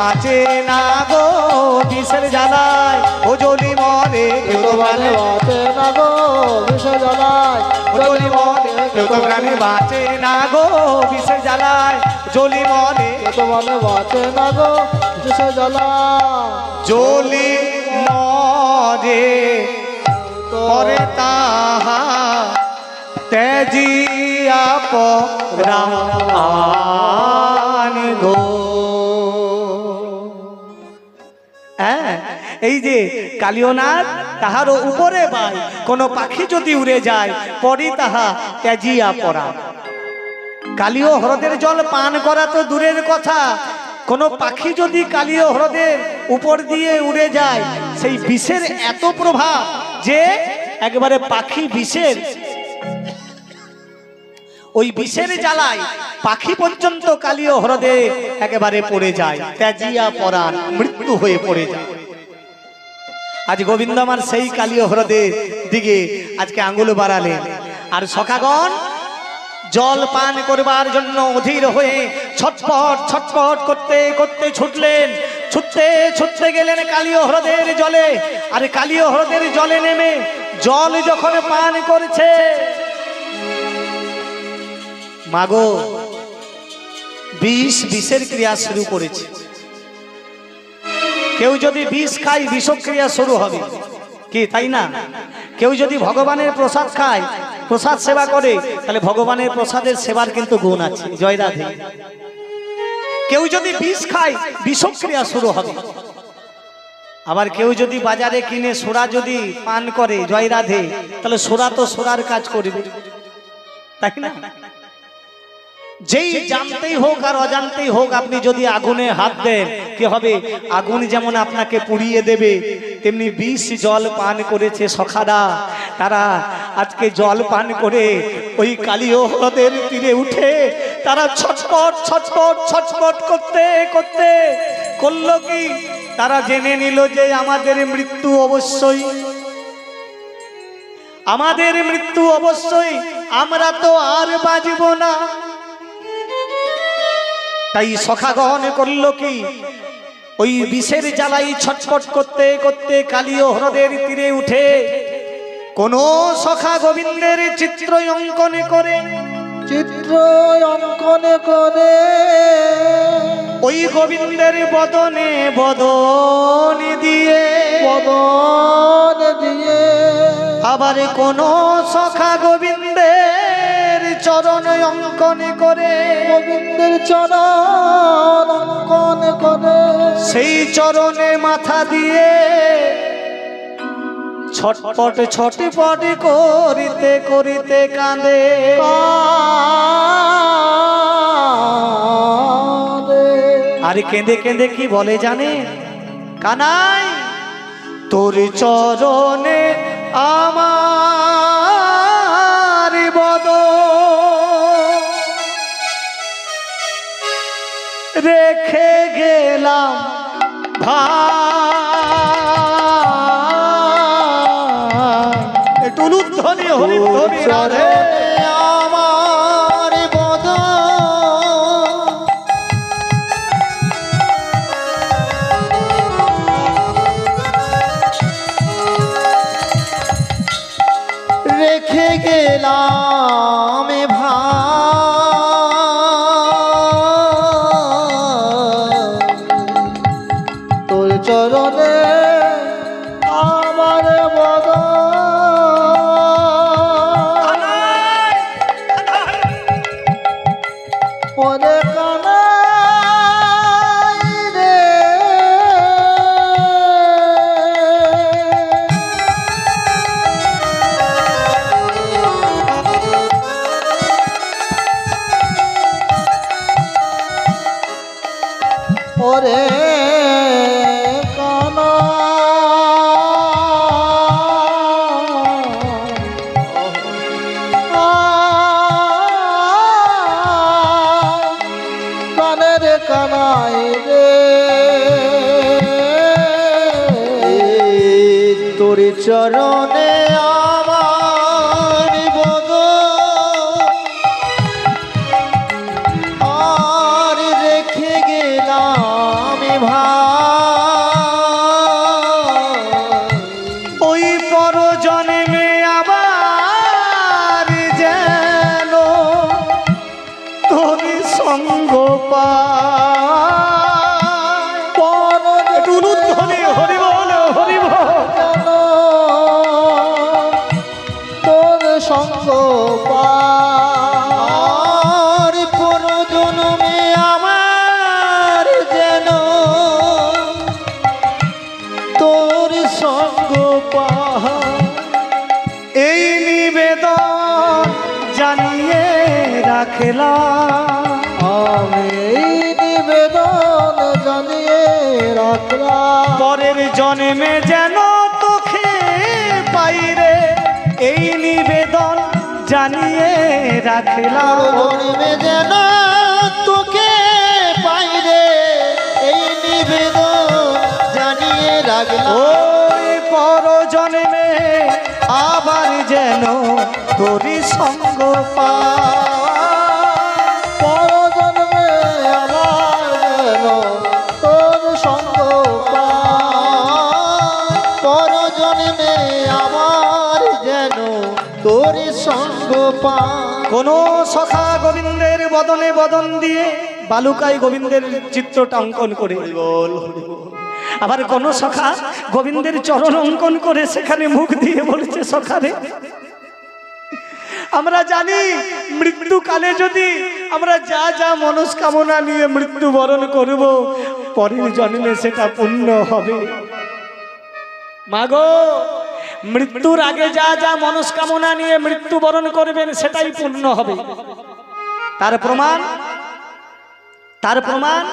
বাঁচে না গো বিষের জ্বালায় ও জলি মরে কেউ তো প্রাণে বাঁচে না গো বিষের জ্বালায় ও জলি মরে কেউ তো প্রাণে বাঁচে না গো বিষের জ্বালায় জলি মরে কেউ তো বাঁচে না গো বিষের জ্বালায় জলি মরে পরে তাহা তেজিয়া পরাণ গো। হ্যাঁ, এই যে কালিয়নাথ তাহার উপরে বাই কোন পাখি যদি উড়ে যায় পরি তাহা তেজিয়া পরাণ। কালীয় হ্রদের জল পান করা তো দূরের কথা, কোন পাখি যদি কালীয় হ্রদের উপর দিয়ে উড়ে যায় সেই বিষের এত প্রভাব যে একবারে পাখি বিষের ওই বিষের জ্বালায় পাখি পর্যন্ত কালীয় হ্রদে একেবারে পড়ে যায়, তেজিয়া পরাণ মৃত্যু হয়ে পড়ে যায়। আজ গোবিন্দ আমার সেই কালীয় হ্রদের দিকে আজকে আঙ্গুল বাড়ালেন আর সখাগণ জল পান করবার জন্য অধীর হয়ে ছটপট ছটপট করতে করতে ছুটলেন। ছুটতে ছুটতে গেলেন কালীয় হ্রদের জলে। আর কালীয় হ্রদের জলে নেমে জল যখন পান করছে, মাগো বিষের ক্রিয়া শুরু করেছে। কেউ যদি বিষ খায় বিষক্রিয়া শুরু হবে কি, তাই না? কেউ যদি ভগবানের প্রসাদ খায়, প্রসাদ সেবা করে, তাহলে ভগবানের প্রসাদের সেবার কিন্তু গুণ আছে। জয় রাধে। কেউ যদি বিষ খায় বিষক্রিয়া শুরু হবে। আবার কেউ যদি বাজারে কিনে সোরা যদি পান করে, জয় রাধে, তাহলে সোরা তো সোরার কাজ করবে, তাই না? যেই জানতেই হোক আর অজান্তেই হোক আপনি যদি আগুনে হাত দেন কি হবে? আগুন যেমন আপনাকে পুড়িয়ে দেবে, তেমনি বিষ জল পান করেছে সখারা। তারা আজকে জল পান করে ওই কালীয় হ্রদের তীরে উঠে তারা ছটপট ছটপট ছটপট করতে করতে করলো কি, তারা জেনে নিল যে আমাদের মৃত্যু অবশ্যই, আমাদের মৃত্যু অবশ্যই, আমরা তো আর বাঁচব না। তাই সখাগণ করলো কি, ওই বিষের জ্বালাই ছটপট করতে করতে কালীয় হ্রদের তীরে উঠে কোন সখা গোবিন্দের চিত্র অঙ্কন করে, চিত্র অঙ্কন করে ওই গোবিন্দের বদনে বদন দিয়ে, বদন দিয়ে আবার কোন সখা গোবিন্দের চরণ অঙ্কন করে, গোবিন্দের চরণ অঙ্কন করে সেই চরণে মাথা দিয়ে ছটপট ছটপট করিতে করিতে কাঁদে। আর কেঁদে কেঁদে কি বলে জানে? কানাই তোর চরণে আমার বদন রেখে গেলাম ভাই। একটু উলুধ্বনি হরিধ্বনি রাধে। আমার বদন রেখে গেলাম তোর চরণে আমার বদন পরে কানাই রে ওরে কানা প্রাণের কানাই রে তোর চরণে আমার বদন আর রেখে গেলাম ভাই। সঙ্গ পায়। এই নিবেদন জানিয়ে রাখলাম, আমি এই নিবেদন জানিয়ে রাখলাম, পরের জন্মে যেন তোকে পাইরে। এই নিবেদন জানিয়ে রাখলাম, জন্মে যেন তোকে পাই রে, এই নিবেদন জানিয়ে রাখলাম। ওই পর জন্মে আবার যেন তোরই সঙ্গ পাই। পরজন্মে আমার যেন তোর সঙ্গ পাই, পরজন্মে আমার যেন তোর সঙ্গ পাই। কোন সখা গোবিন্দের বদনে বদন দিয়ে বালুকায় গোবিন্দের চিত্রটা অঙ্কন করে, আবার কোন সখা গোবিন্দের চরণ অঙ্কন করে সেখানে মুখ দিয়ে বলছে, সখারে আমরা জানি মৃত্যুকালে যদি আমরা যা যা মনস্কামনা নিয়ে মৃত্যুবরণ করব, পরের জন্মে সেটা পূর্ণ হবে। মাগো, মৃত্যুর আগে যা যা মনস্কামনা নিয়ে মৃত্যুবরণ করবেন সেটাই পূর্ণ হবে। তার প্রমাণ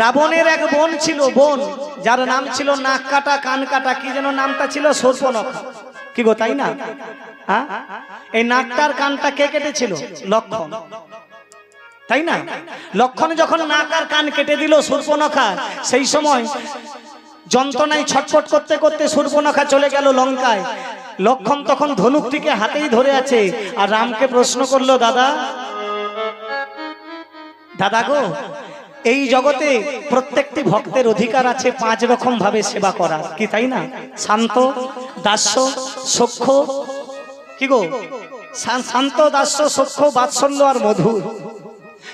রাবণের এক বোন ছিল, বোন যার নাম ছিল নাক কাটা কান কাটা, কি যেন নামটা ছিল, সর্পনখা। কি গো, তাই না? হ্যাঁ, এই নাকটার কানটা কে কেটেছিল? লক্ষণ, তাই না? লক্ষণ যখন নাক আর কান কেটে দিল সর্পনখা, সেই সময় যন্ত্রণায় ছটফট করতে করতে সূর্পনখা চলে গেল লঙ্কায়। লক্ষণ তখন ধনুকটিকে হাতেই ধরে আছে, আর রামকে প্রশ্ন করলো, দাদা গো, এই জগতে প্রত্যেকটি ভক্তের অধিকার আছে 5 রকম ভাবে সেবা করার, কি তাই না? শান্ত, দাস্য, সখ্য, কি গো, শান্ত, দাস্য, সখ্য, বাৎসল্য আর মধুর।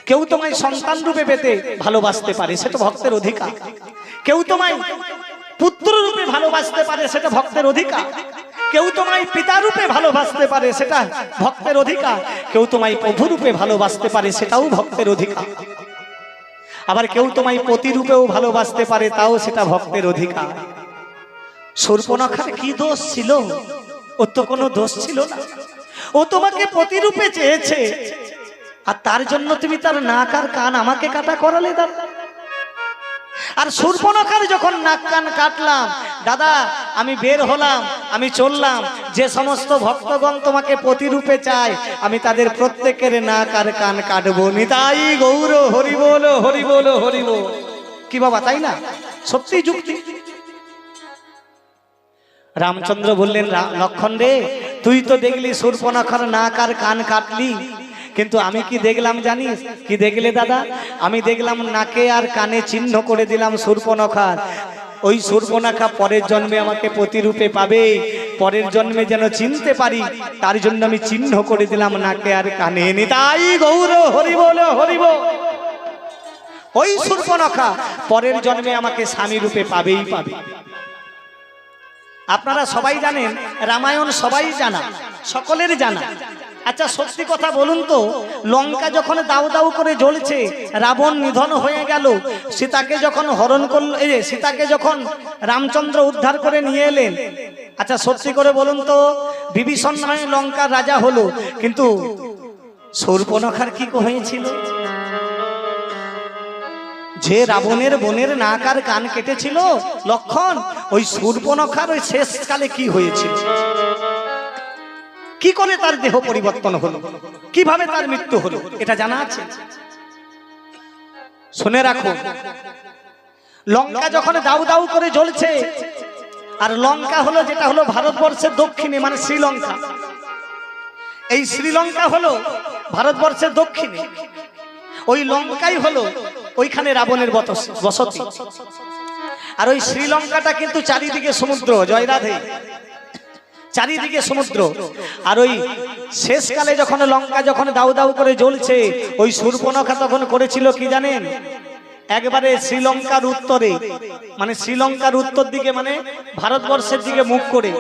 কেউ তোমায় সন্তান রূপে পেতে ভালোবাসতে পারে, সেটা ভক্তের অধিকার। কেউ তোমায় পুত্র রূপে ভালোবাসতে পারে, সেটা ভক্তের অধিকার। কেউ তোমায় পিতা রূপে ভালোবাসতে পারে, সেটা ভক্তের অধিকার। কেউ তোমায় প্রভু রূপে ভালোবাসতে পারে, সেটাও ভক্তের অধিকার। আবার কেউ তোমায় পতি রূপেও ভালোবাসতে পারে, তাও সেটা ভক্তের অধিকার। সূর্পনখার কি দোষ ছিল? ওর তো কোনো দোষ ছিল না। ও তোমাকে পতি রূপে চেয়েছে, আর তার জন্য তুমি তার নাক আর কান আমাকে কাটা করালে দাদা। আর সূর্পনখার যখন নাক কান কাটলাম, দাদা আমি বের হলাম, আমি চললাম, যে সমস্ত ভক্তগণ তোমাকে প্রতিরূপে চায় আমি তাদের প্রত্যেকের নাক আর কান কাটবো। নিতাই গৌর হরি বল, হরি বল, হরি বল। কি বাবা, তাই না? সত্যি যুক্তি। রামচন্দ্র বললেন, লক্ষণ রে, তুই তো দেখলি সূর্পনখার নাক আর কান কাটলি, কিন্তু আমি কি দেখলাম জানিস? কি দেখলে দাদা? আমি দেখলাম নাকে আর কানে চিহ্ন করে দিলাম সূর্পনখার। ওই সূর্পনখা পরের জন্মে আমাকে প্রতিরূপে পাবে, পরের জন্মে যেন চিনতে পারি, তার জন্য আমি চিহ্ন করে দিলাম নাকে আর কানে। নিতাই গৌর হরি বল, হরি বল। ওই সূর্পনখা পরের জন্মে আমাকে স্বামী রূপে পাবেই পাবে। আপনারা সবাই জানেন, রামায়ণ সবাই জানা, সকলের জানা। আচ্ছা সত্যি কথা বলুন তো, লঙ্কা যখন দাউ দাউ করে জ্বলছে, রাবণ নিধন হয়ে গেল, সীতাকে যখন হরণ করলো, এই যে সীতাকে যখন রামচন্দ্র উদ্ধার করে নিয়ে এলেন, আচ্ছা সত্যি করে বলুন তো, বিভীষণ নয় লঙ্কার রাজা হলো, কিন্তু শূর্পনখার কি হয়েছিল? যে রাবণের বোনের নাক আর কান কেটেছিল লক্ষণ, ওই শূর্পনখার ওই শেষকালে কি হয়েছিল? কি করে তার দেহ পরিবর্তন হলো, কিভাবে তার মৃত্যু হলো, এটা জানা আছে? শুনে রাখো, লঙ্কা যখন দাউ দাউ করে জ্বলছে, আর লঙ্কা হলো যেটা হলো ভারতবর্ষের দক্ষিণে, মানে শ্রীলঙ্কা। এই শ্রীলঙ্কা হলো ভারতবর্ষের দক্ষিণে, ওই লঙ্কাই হলো ওইখানে রাবণের বসতি। আর ওই শ্রীলঙ্কাটা কিন্তু চারিদিকে সমুদ্র, জয় রাধে, চারিদিকে সমুদ্র। আর ওই শেষকালে যখন লঙ্কা যখন দাউ দাউ করে জ্বলছে, ওই শূর্পনখা তখন করেছিল কি জানেন? একবারে শ্রীলঙ্কার উত্তরে, মানে শ্রীলঙ্কার উত্তর দিকে, মানে ভারতবর্ষের দিকে মুখ করে,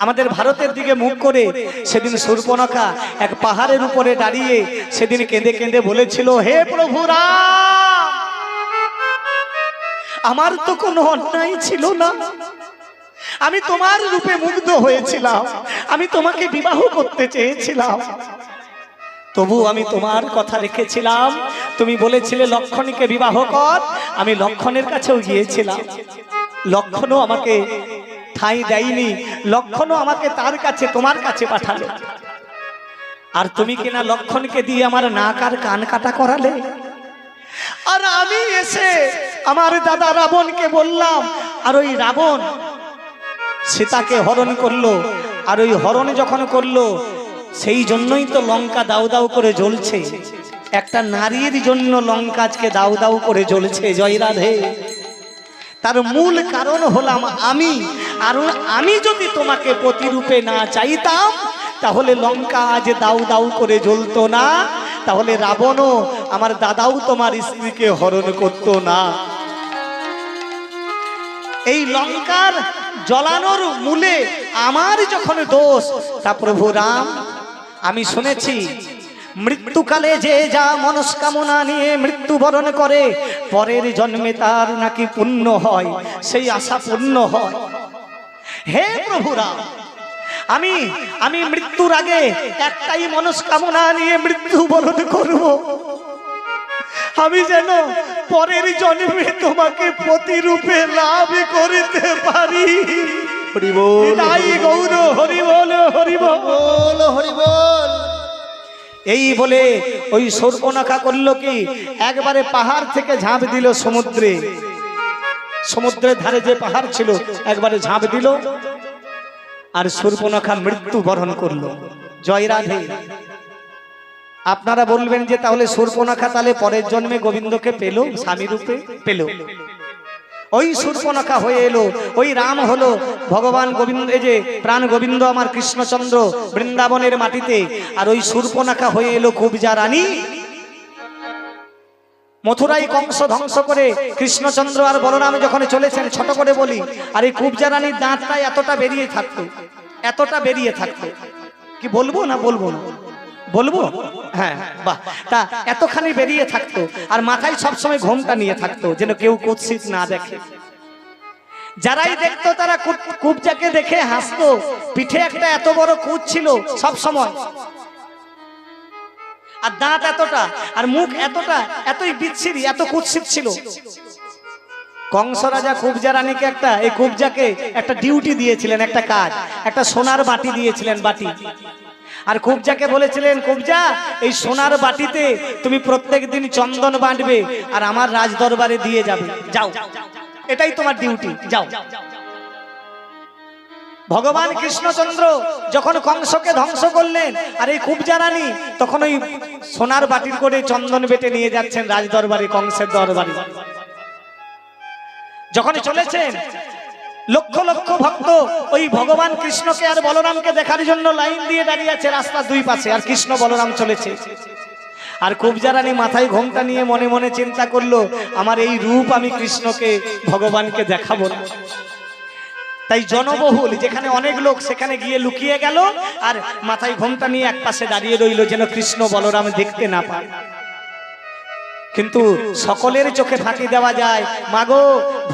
আমাদের ভারতের দিকে মুখ করে, সেদিন শূর্পনখা এক পাহাড়ের উপরে দাঁড়িয়ে সেদিন কেঁদে কেঁদে বলেছিল, হে প্রভু রাম, আমার তো কোনো অন্যায় ছিল না, আমি তোমার রূপে মুগ্ধ হয়েছিলাম, আমি তোমাকে বিবাহ করতে চেয়েছিলাম, তবু আমি তোমার কথা রেখেছিলাম। তুমি বলেছিলে লক্ষণীকে বিবাহ কর, আমি লক্ষণের কাছেও গিয়েছিলাম, লক্ষণও আমাকে ঠাঁই দেয়নি, লক্ষণও আমাকে তার কাছে তোমার কাছে পাঠালে। আর তুমি কিনা লক্ষণকে দিয়ে আমার নাক আর কান কাটা করালে। আর আমি এসে আমার দাদা রাবণকে বললাম, আর ওই রাবণ সীতাকে হরণ করলো। আর ওই হরণ যখন করলো, সেই জন্যই তো লঙ্কা দাউ দাউ করে জ্বলছে। একটা নারীর জন্য লঙ্কা আজকে দাউ দাউ করে জ্বলছে। জয় রাধে। তার মূল কারণ হলাম আমি। আর আমি যদি তোমাকে প্রতিরূপে না চাইতাম, তাহলে লঙ্কা আজ দাউ দাউ করে জ্বলতো না, তাহলে রাবণও আমার দাদাও তোমার স্ত্রীকে হরণ করতো না। এই লঙ্কার জ্বলানোর মূলে আমার যখন দোষ, তা প্রভু রাম, আমি শুনেছি মৃত্যুকালে যে যা মনস্কামনা নিয়ে মৃত্যুবরণ করে, পরের জন্মে তার নাকি পুণ্য হয়, সেই আশা পূর্ণ হয়। হে প্রভু রাম, আমি মৃত্যুর আগে একটাই মনস্কামনা নিয়ে মৃত্যুবরণ করব, আমি যেন পরের জন্মে তোমাকে প্রতিরূপে লাভ করিতে পারি। হরি বল, তাই গৌর হরি বল, হরি বল, হরি বল। এই বলে ওই শূর্পণখা করলো কি, একবারে পাহাড় থেকে ঝাঁপ দিল সমুদ্রে। সমুদ্রের ধারে যে পাহাড় ছিল, একবারে ঝাঁপ দিল, আর শূর্পণখা মৃত্যু বরণ করলো। জয় রাধে। আপনারা বলবেন যে তাহলে শূর্পণখা তাহলে পরের জন্মে গোবিন্দকে পেল, স্বামী রূপে পেল। ওই শূর্পণখা হয়ে এলো, ওই রাম হলো ভগবান গোবিন্দ, এই যে প্রাণ গোবিন্দ আমার কৃষ্ণচন্দ্র বৃন্দাবনের মাটিতে। আর ওই শূর্পণখা হয়ে এলো কুবজা রানী। মথুরাই কংস ধ্বংস করে কৃষ্ণচন্দ্র আর বলরাম যখন চলেছেন, ছোট করে বলি, আর এই কুবজা রানীর দাঁতটা এতটা বেরিয়ে থাকতো, এতটা বেরিয়ে থাকতো। কি বলবো না বলবো না বলবো? হ্যাঁ, বাহ। তা এতখানি বেরিয়ে থাকতো, আর মাথায় সবসময় ঘোমটা নিয়ে থাকতো, যেন কেউ কুৎসিত না দেখে। যারাই দেখতো তারা কুবজাকে দেখে হাসতো। পিঠে একটা এত বড় কুচ ছিল সব সময়, আর দাঁত এতটা, আর মুখ এতটা, এতই বিচ্ছিরি, এত কুৎসিত ছিল। কংস রাজা কুবজা রানীকে এই কুবজাকে একটা ডিউটি দিয়েছিলেন, একটা কাজ, একটা সোনার বাটি দিয়েছিলেন, বাটি। আর কুবজাকে বলেছিলেন, কুবজা এই সোনার বাটিতে তুমি প্রত্যেক দিন চন্দন বাঁটবে, আর আমার রাজ দরবারে দিয়ে যাবে, যাও, এটাই তোমার ডিউটি, যাও। ভগবান কৃষ্ণচন্দ্র যখন কংসকে ধ্বংস করলেন, আর এই কুবজা রানী তখন ওই সোনার বাটির করে চন্দন বেটে নিয়ে যাচ্ছেন রাজ দরবারে, কংসের দরবারে। যখন চলেছেন, লক্ষ লক্ষ ভক্ত ওই ভগবান কৃষ্ণকে আর বলরামকে দেখার জন্য লাইন দিয়ে দাঁড়িয়ে আছে রাস্তার দুই পাশে, আর কৃষ্ণ বলরাম চলেছে। আর কুবজা রানী মাথায় ঘোমটা নিয়ে মনে মনে চিন্তা করলো, আমার এই রূপ আমি কৃষ্ণকে ভগবানকে দেখাবো না। তাই জনবহুল যেখানে অনেক লোক, সেখানে গিয়ে লুকিয়ে গেল, আর মাথায় ঘোমটা নিয়ে এক পাশে দাঁড়িয়ে রইল, যেন কৃষ্ণ বলরাম দেখতে না পায়। কিন্তু সকলের চোখে ফাঁকি দেওয়া যায়, মাগো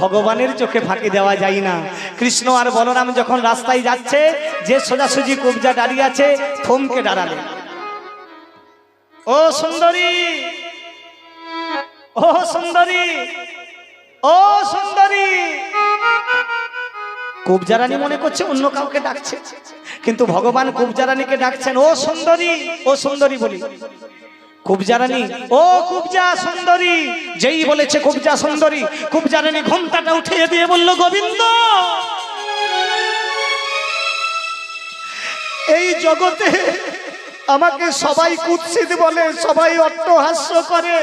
ভগবানের চোখে ফাঁকি দেওয়া যায় না। কৃষ্ণ আর বলরাম যখন রাস্তায় যাচ্ছে, যে সোজাসুজি কুবজা দাঁড়িয়ে আছে, থমকে দাঁড়ালেন। ও সুন্দরী, ও সুন্দরী, ও সুন্দরী। কুবজা রানী মনে করছে অন্য কাউকে ডাকছে, কিন্তু ভগবান কুবজা রানীকে ডাকছেন, ও সুন্দরী, ও সুন্দরী বলি। কুবজা রানী, ও কুবজা সুন্দরী। যেই বলেছে কুবজা সুন্দরী, কুবজা রানী ঘোমটাটা উঠিয়ে দিয়ে বলল, গোবিন্দ, এই জগতে আমাকে সবাই কুৎসিত বলে, সবাই অট্টহাস্য করে,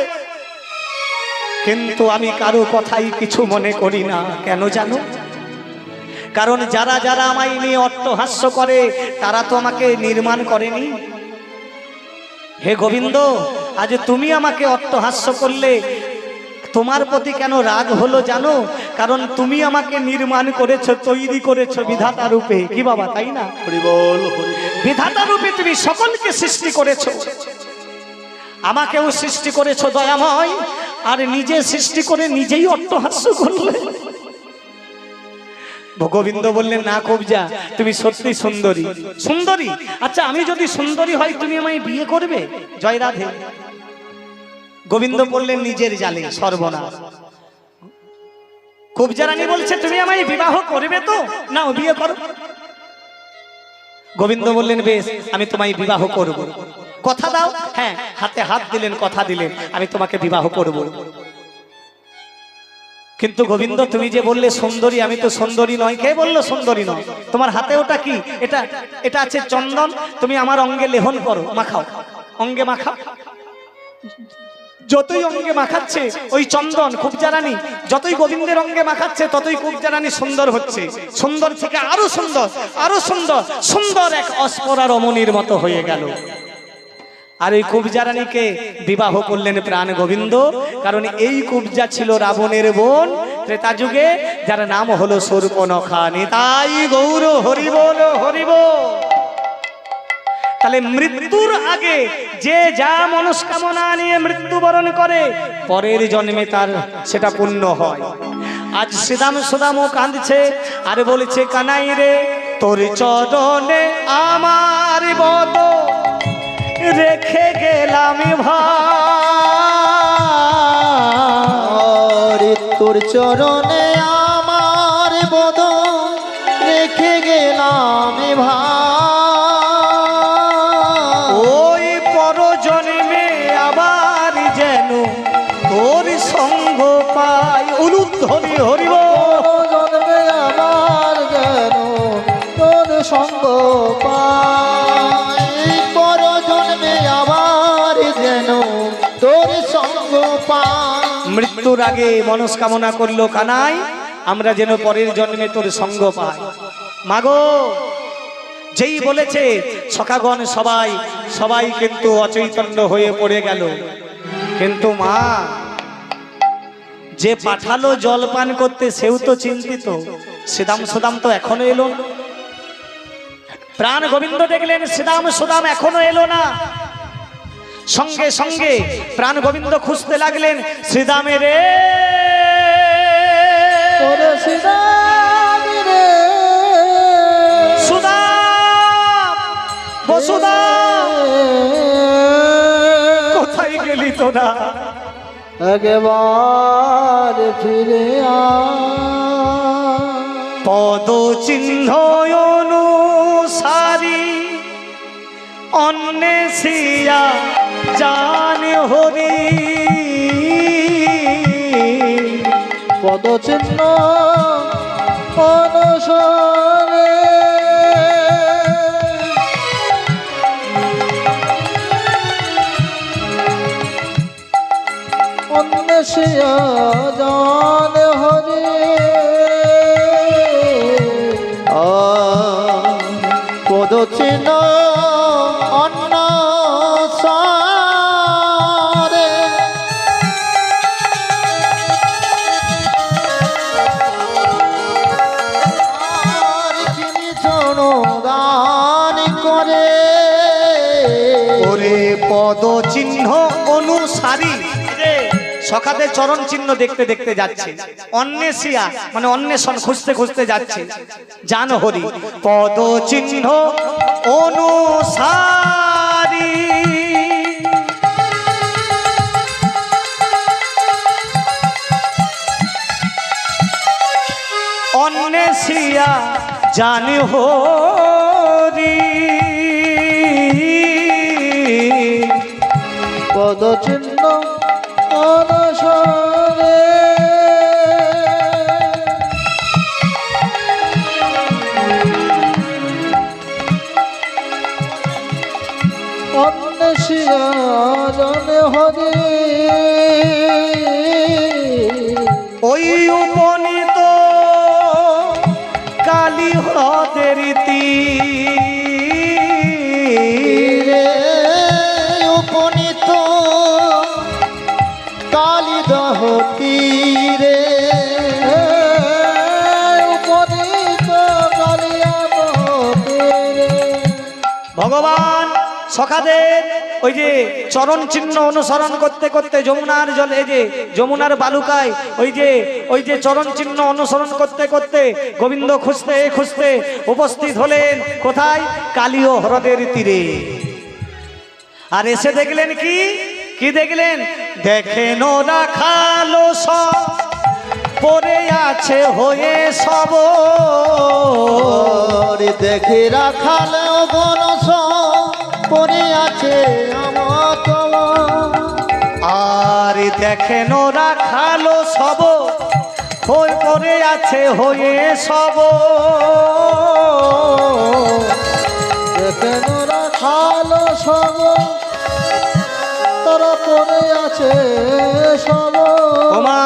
কিন্তু আমি কারো কথাই কিছু মনে করি না। কেন জানো? কারণ যারা যারা আমায় নিয়ে অট্টহাস্য করে, তারা তো আমাকে নির্মাণ করেনি। হে গোবিন্দ, আজ তুমি আমাকে অট্টহাস্য করলে, তোমার প্রতি কেন রাগ হলো জানো? কারণ তুমি আমাকে নির্মাণ করেছো, তৈরি করেছো বিধাতা রূপে। কি বাবা, তাই না? হরি বল, হরি বল। বিধাতা রূপে তুমি সকলকে সৃষ্টি করেছো, আমাকেও সৃষ্টি করেছো দয়াময়। আর নিজে সৃষ্টি করে নিজেই অট্টহাস্য করলে। গোবিন্দ বললেন, না কবজা, তুমি সত্যি সুন্দরী। সুন্দরী? আচ্ছা, আমি যদি সুন্দরী হয় তুমি আমায় বিয়ে করবে? জয় রাধে। গোবিন্দ বললেন, নিজের জালে সর্বনাশ। কবজা রানী বলছে, তুমি আমায় বিবাহ করবে তো? না, বিয়ে করো। গোবিন্দ বললেন, বেশ, আমি তোমায় বিবাহ করব। কথা দাও? হ্যাঁ। হাতে হাত দিলেন, কথা দিলেন, আমি তোমাকে বিবাহ করব। কিন্তু গোবিন্দ, তুমি যে বললে সুন্দরী, আমি তো সুন্দরী নয়। কে বললো সুন্দরী নয়? তোমার হাতে ওটা কি? এটা এটা আছে চন্দন, তুমি আমার অঙ্গে লেহন করো, মাখাও, অঙ্গে মাখাও। যতই অঙ্গে মাখাচ্ছে ওই চন্দন, কবজা রানী যতই গোবিন্দের অঙ্গে মাখাচ্ছে ততই কবজা রানী সুন্দর হচ্ছে। সুন্দর থেকে আরো সুন্দর, আরো সুন্দর, সুন্দর এক অস্পরা রমণীর মতো হয়ে গেল। আর এই কবজা রানীকে বিবাহ করলেন প্রাণ গোবিন্দ, কারণ এই কবজা ছিল রাবণের বোন ত্রেতা যুগে, যার নাম হলো শূর্পণখা। নিতাই গৌর হরিবোল হরিবোল। তাহলে মৃত্যুর আগে যে যা মনস্কামনা নিয়ে মৃত্যুবরণ করে, পরের জন্মে তার সেটা পূর্ণ হয়। আজ শ্রীদাম সুদামও কাঁদছে আর বলেছে, কানাই রে, তোর চরণে আমার বদ রেখে গেলাম ভাই, তোর চরণে আমার বদ রেখে গেলাম ভাই, ওই পরজন্মে আবার যেন তোর সঙ্গ পাই। উলুধ্বনি হরিব। জন্মে আমার যেন তোর সঙ্গ পাই, পর জন্মে আবার যেন তোর সঙ্গ পাই। মৃত্যুর আগে মনস্কামনা করলো কানাই, আমরা যেন পরের জন্মে তোর সঙ্গ পাই। মাগো, যেই বলেছে সখাগণ সবাই সবাই কিন্তু অচৈতন্য হয়ে পড়ে গেল। কিন্তু মা, যে পাঠালো জলপান করতে সেও তো চিন্তিত। শ্রীদাম সুদাম তো এখনো এলো না। প্রাণ গোবিন্দ দেখলেন শ্রীদাম সুদাম এখনো এলো না। সঙ্গে সঙ্গে প্রাণ গোবিন্দ খুঁজতে লাগলেন, শ্রীদামে রে, ওরে শ্রীরাম রে, সুদাম, বসুদাম, কোথায় গেলি তোরা? একবার ফিরে পদ চিহ্ন অনুসারী অন্বেষিয়া জানে হরি, পদচিহ্ন অনুসরে অন্বেষিয়া জানে হরি, পদচিহ্ন অনুসারে আর কিনি চরণদান করে, ওরে পদ চিহ্ন অনুসারী, সখাদের চরণ চিহ্ন দেখতে দেখতে যাচ্ছে। অন্বেষিয়া মানে অন্বেষণ, খুঁজতে খুঁজতে যাচ্ছে। জান হরি, পদ চিহ্ন অনুসারী অন্বেষিয়া জান হরি, পদচিহ্ন অনুসরে অন্বেষিয়া জানে হরি, ওই উপনীত কালী হ্রদের তীরে, উপনীত কালিদহ তীরে, উপনীত কালিদহ তীরে। ভগবান সখাদের ওই যে চরণ চিহ্ন অনুসরণ করতে করতে যমুনার জলে, এই যে যমুনার বালুকায় ওই যে চরণ চিহ্ন অনুসরণ করতে করতে গোবিন্দ খুঁজতে খুঁজতে উপস্থিত হলেন কোথায়? কালীয় হ্রদের তীরে। আর এসে দেখলেন কি দেখলেন? দেখেন রাখালো সব পড়ে আছে হয়ে সব, দেখে রাখালে গণস পড়ে আছে আমার। আর দেখেন রাখালো সব হয়ে পড়ে আছে হয়ে সব, দেখেন রাখালো সব তারা পড়ে আছে সব। ওমা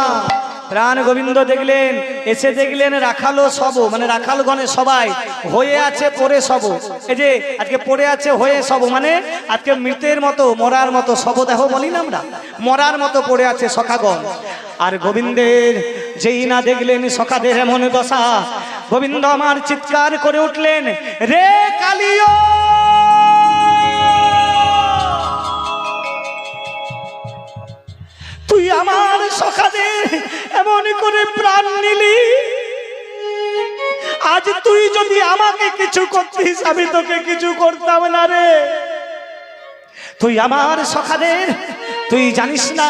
প্রাণ গোবিন্দ দেখলেন, এসে দেখলেন রাখালো সব, মানে রাখালগণে সবাই হয়ে আছে পড়ে সব। এই যে আজকে পড়ে আছে হয়ে সব, মানে আজকে মৃতের মতো মরার মতো শবদেহ বলি না আমরা, মরার মতো পড়ে আছে সখাগণ। আর গোবিন্দের যেই না দেখলেন সখাদের এমন দশা, গোবিন্দ আমার চিৎকার করে উঠলেন, রে কালিও তুই আমার সখাদের এমন করে প্রাণ নিলি, আজ তুই যদি আমাকে কিছু করতিস আমি তোকে কিছু করতাম না রে। তুই আমার সখাদের, তুই জানিস না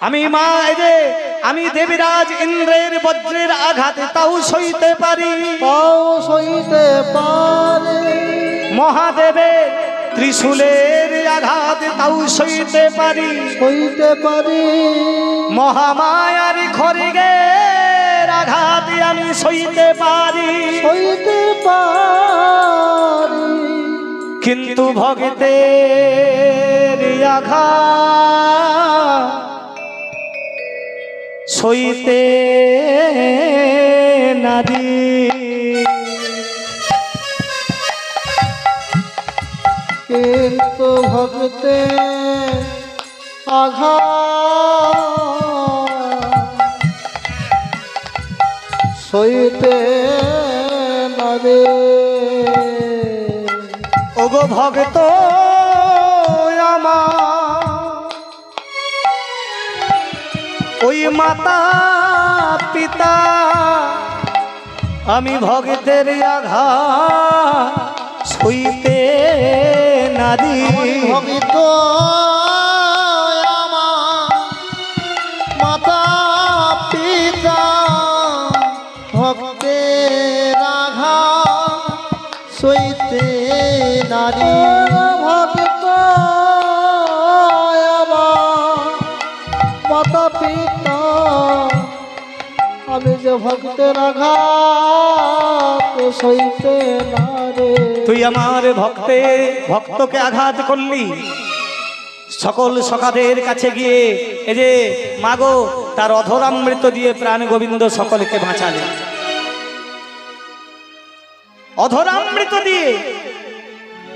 আমি মা, আমি দেবীরাজ ইন্দ্রের বজ্রের আঘাতে তাও সইতে পারি, তাও সইতে পারে। মহাদেবের ত্রিশূলের আঘাত তাও সইতে পারি, সইতে পারি। মহামায়ার খড়গের আঘাত আমি সইতে পারি, সইতে পারি। কিন্তু ভক্তের আঘাত সইতে নারী। কিন্তু ভক্তে আঘাত সইতে নারে। ওগো ভক্ত আমার ওই মাতা পিতা, আমি ভক্তের আঘাত সইতে নারী। ভক্ত আমার মাতা পিতা, ভক্তের আঘাত সইতে নারী। ভক্ত আমার মাতা পিতা, আমি যে ভক্তের আঘাত সইতে নারে। তুই আমার ভক্তকে আঘাত করলি, সকল সখাদের কাছে গিয়ে এই যে মাগো তার অধরামৃত দিয়ে প্রাণ গোবিন্দ সকলকে বাঁচালেন, অধরামৃত দিয়ে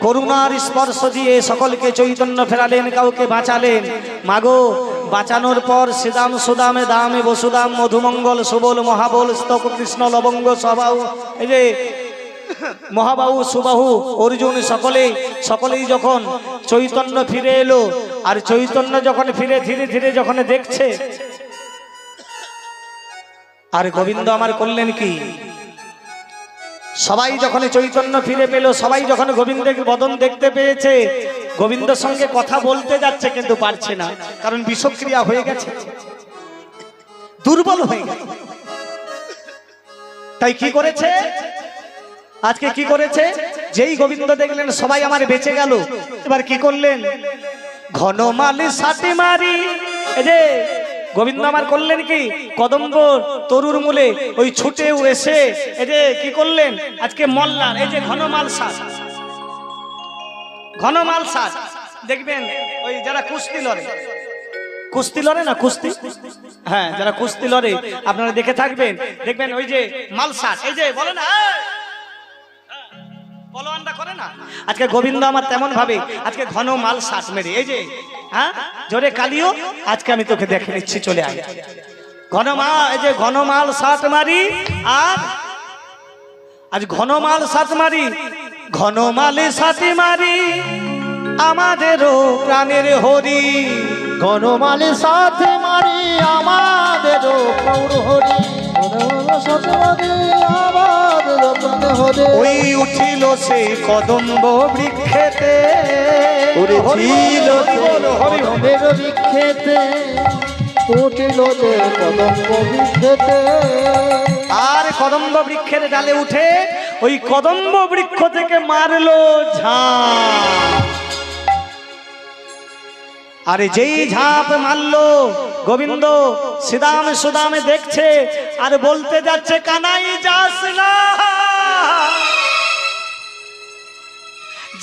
করুণার স্পর্শ দিয়ে সকলকে চৈতন্য ফেরালেন, কাউকে বাঁচালেন। মাগো বাঁচানোর পর শ্রীদাম সুদামে দামে বসুদাম মধুমঙ্গল সুবল মহাবল স্তক কৃষ্ণ লবঙ্গ সবাউ, এই যে মহাবাহু সুবাহু অর্জুন সকলেই যখন চৈতন্য ফিরে এলো, আর চৈতন্য যখন ফিরে ধীরে ধীরে যখন দেখছে, আর গোবিন্দ আমার করলেন কি, সবাই যখন চৈতন্য ফিরে পেল, সবাই যখন গোবিন্দের বদন দেখতে পেয়েছে, গোবিন্দের সঙ্গে কথা বলতে যাচ্ছে কিন্তু পারছে না, কারণ বিষক্রিয়া হয়ে গেছে, দুর্বল হয়ে গেছে। তাই কি করেছে আজকে, কি করেছে, যেই গোবিন্দ দেখলেন সবাই আমার বেঁচে গেল, এবার কি করলেন, ঘনমালি সাথে মারি, এই যে গোবিন্দ আমার করলেন কি, কদম্ব তরুর মূলে ওই ছুটেও এসে এই যে কি করলেন, আজকে মল্লার এই যে ঘনমাল সাজ দেখবেন, ওই যারা কুস্তি লড়ে না, কুস্তি, হ্যাঁ যারা কুস্তি লড়ে আপনারা দেখে থাকবেন, দেখবেন ওই যে মালসাট, এই যে বলে না পলোয়ানটা করে না, আজকে গোবিন্দ আমার তেমন ভাবে আজকে ঘন মাল সাট মেরে, এই যে হ্যাঁ জোরে কালিও, আজকে আমি তোকে দেখে নিচ্ছি, চলে আয় এই যে ঘনমাল সাট মারি, আর আজ ঘনমাল সাট মারি, ঘনমালে সাথে মারি, আমাদেরও প্রাণের হরি, গণমালি সাথে মারি আমাদেরও পৌর হরি, গণমালি সাথে মারি আমাদেরও প্রাণ হরি। ওই উঠিল সেই কদম্ব বৃক্ষেতে, উঠিল কদম্বের বৃক্ষেতে, উঠিল যে কদম্ব বৃক্ষেতে। আর কদম্ব বৃক্ষের ডালে উঠে ওই কদম্ব বৃক্ষ থেকে মারলো ঝাঁপ। আরে যেই ঝাঁপ মারলো গোবিন্দ শ্রীদাম সুদামে দেখছে আর বলতে যাচ্ছে, কানাই যাস না,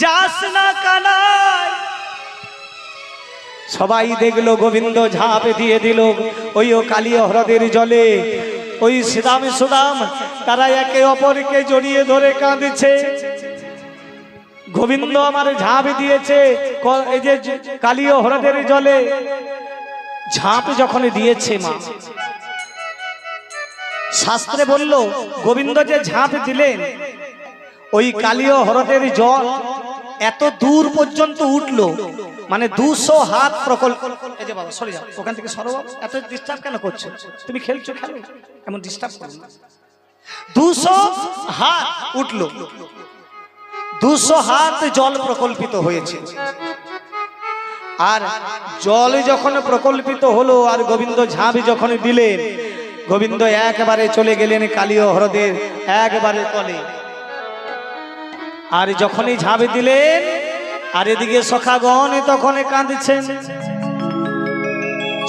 যাস না কানাই। সবাই দেখলো গোবিন্দ ঝাঁপ দিয়ে দিল ওই ও কালীয় হ্রদের জলে। ওই শ্রীদাম সুদাম তারা একে অপরকে জড়িয়ে ধরে কাঁদছে, গোবিন্দ আমার ঝাঁপ দিয়েছে এই যে কালীয় হ্রদের জলে। ঝাঁপ যখন দিয়েছে মা, শাস্ত্রে বলল গোবিন্দ যে ঝাঁপ দিলেন ওই কালীয় হ্রদের জল এত দূর পর্যন্ত উঠলো, মানে 200 হাত প্রকল্প। এই যে বাবা সরে যাও, ওখান থেকে সরো, এত ডিস্টার্ব কেন করছো? তুমি খেলছো খেলো, এমন ডিস্টার্ব করো না। 200 হাত উঠলো, 200 হাত জল প্রকল্পিত হয়েছে। আর জল যখন প্রকল্পিত হলো আর গোবিন্দ ঝাঁপ যখন দিলেন, গোবিন্দ একবারে চলে গেলেন কালীয় হ্রদের একবারে তলে। আর যখনই ঝাঁপ দিলেন আর এদিকে সখাগণ তখন কাঁদছেন,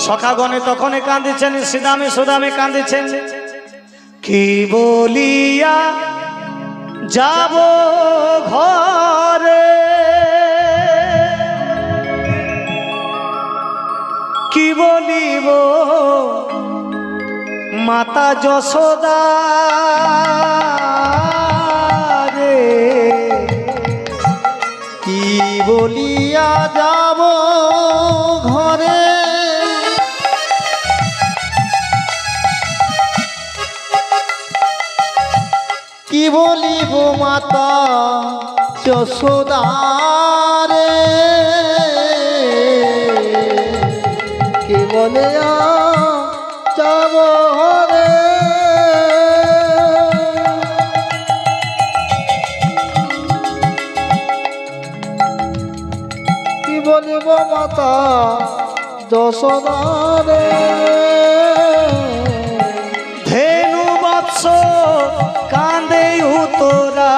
সখাগণ তখন কাঁদছেন, শ্রীদামে সুদামে কাঁদছেন। কি বলিয়া যাব ঘরে, কি বলিব মাতা যশোদা রে, কি বলিয়া যাব ঘরে, কি বলিব মাতা যশোদা রে, কি বলিয়া যাব ঘরে। কি বলিব মাতা যশোদা রে, ধেনু বৎস কাঁদে উতরা,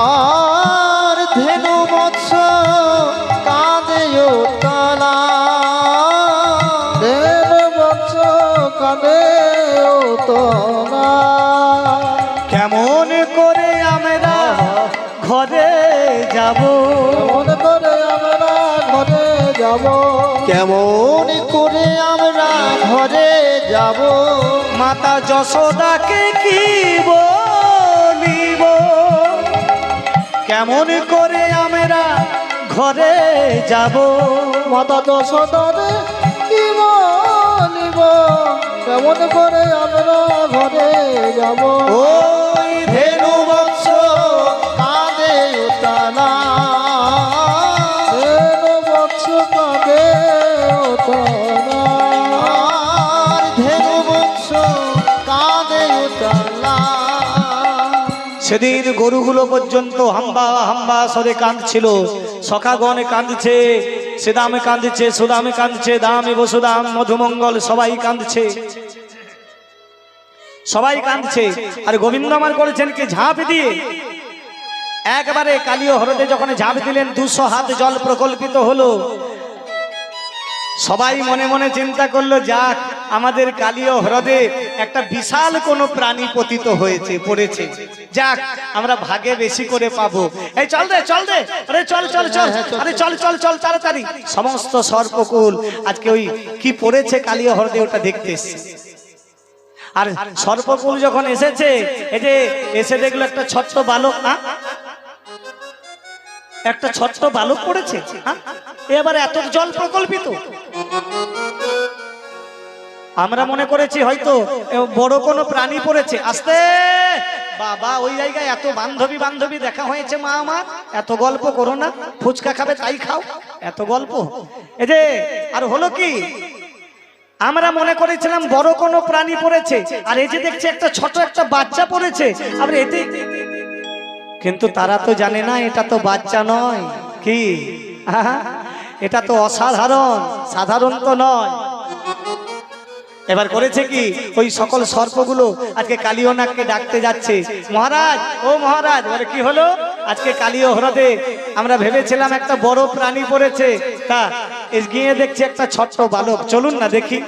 আর ধেনু বৎস কাঁদে উতলা, ধেনু বৎস কাঁদে উতলা। কেমন করে আমরা ঘরে যাব, কেমন করে আমরা ঘরে যাব, কেমন করে আমরা ঘরে যাব, মাতা যশোদাকে কি বলিব, কেমন করে আমরা ঘরে যাব, মাতা যশোদা রে কি বলিব, কেমন করে আমরা ঘরে যাব। ওই ধেনু বৎস কাঁদে উতলা, ধেনু বৎস কাঁদে উতলা, আর ধেনু বৎস কাঁদে উতলা। সেদিন গরুগুলো পর্যন্ত হাম্বা হাম্বা সরে কাঁদছিল, সখাগণে কাঁদছে, শ্রীদামে কাঁদছে, সুদামে কাঁদছে, দামে বসুদাম মধুমঙ্গল সবাই কাঁদছে, সবাই কাঁদছে। আর গোবিন্দ আমার করেছেন কি ঝাঁপ দিয়ে একবারে কালীয় হ্রদে যখন ঝাঁপ দিলেন 200 হাত জল প্রকল্পিত হলো। সবাই মনে মনে চিন্তা করলো, যাক আমাদের কালীয় হ্রদে একটা বিশাল কোনো প্রাণী পতিত হয়েছে পড়েছে, যাক আমরা ভাগে বেশি করে পাবো। এই চল রে চল রে, আরে চল চল চল, আরে চল চল চল তাড়াতাড়ি। সমস্ত সর্পকুল আজকে ওই কি পড়েছে কালীয় হ্রদে ওটা দেখতে এসেছে। আর সর্পকুল যখন এসেছে, এই যে এসে দেখলো একটা ছোট্ট বালক, একটা ছোট্ট বালক পড়েছে, এবার এত জল প্রকল্পিত। আমরা মনে করেছি হয়তো বড় কোনো প্রাণী পড়েছে, আস্তে বাবা ওই জায়গায় এত বান্ধবী বান্ধবী দেখা হয়েছে মা আমার, এত গল্প করো না, ফুচকা খাবে তাই খাও, এত গল্প। এই যে আর হলো কি, আমরা মনে করেছিলাম বড় কোনো প্রাণী পড়েছে, আর এই যে দেখছি একটা ছোট একটা বাচ্চা পড়েছে, আবার এতে, কিন্তু তারা তো জানে না এটা তো বাচ্চা নয়, কি এটা তো অসাধারণ, সাধারণ তো নয়। এবার করেছে কি, ওই সকল সর্পগুলো আজকে কালীয় নাগকে ডাকতে যাচ্ছে, মহারাজ ও মহারাজ, বলে কি হলো, আজকে কালীয় হ্রদে আমরা ভেবেছিলাম একটা বড় প্রাণী পড়েছে, তা গিয়ে দেখছি একটা ছোট্ট বালক, চলুন না দেখি,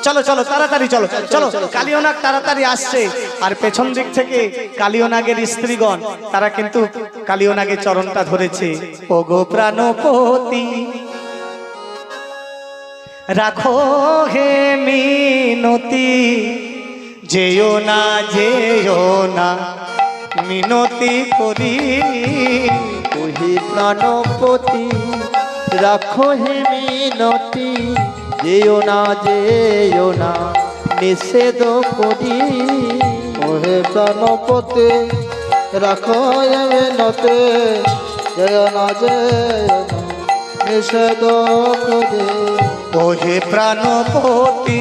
চলো চলো তাড়াতাড়ি চলো চলো। কালীয় নাগ তাড়াতাড়ি আসছে, আর পেছন দিক থেকে কালীয় নাগের স্ত্রীগণ তারা কিন্তু কালীয় নাগের চরণটা ধরেছে। ও গো প্রাণপতি রাখো হে মিনতি, যেও না মিনতি করি। ওহে প্রাণপতি রাখো হে মিনতি, যেও না নিষেধ করি। ওহে প্রাণপতি রাখো হে মিনতি, যেও না নিষেধ করি। ওহে প্রাণপতি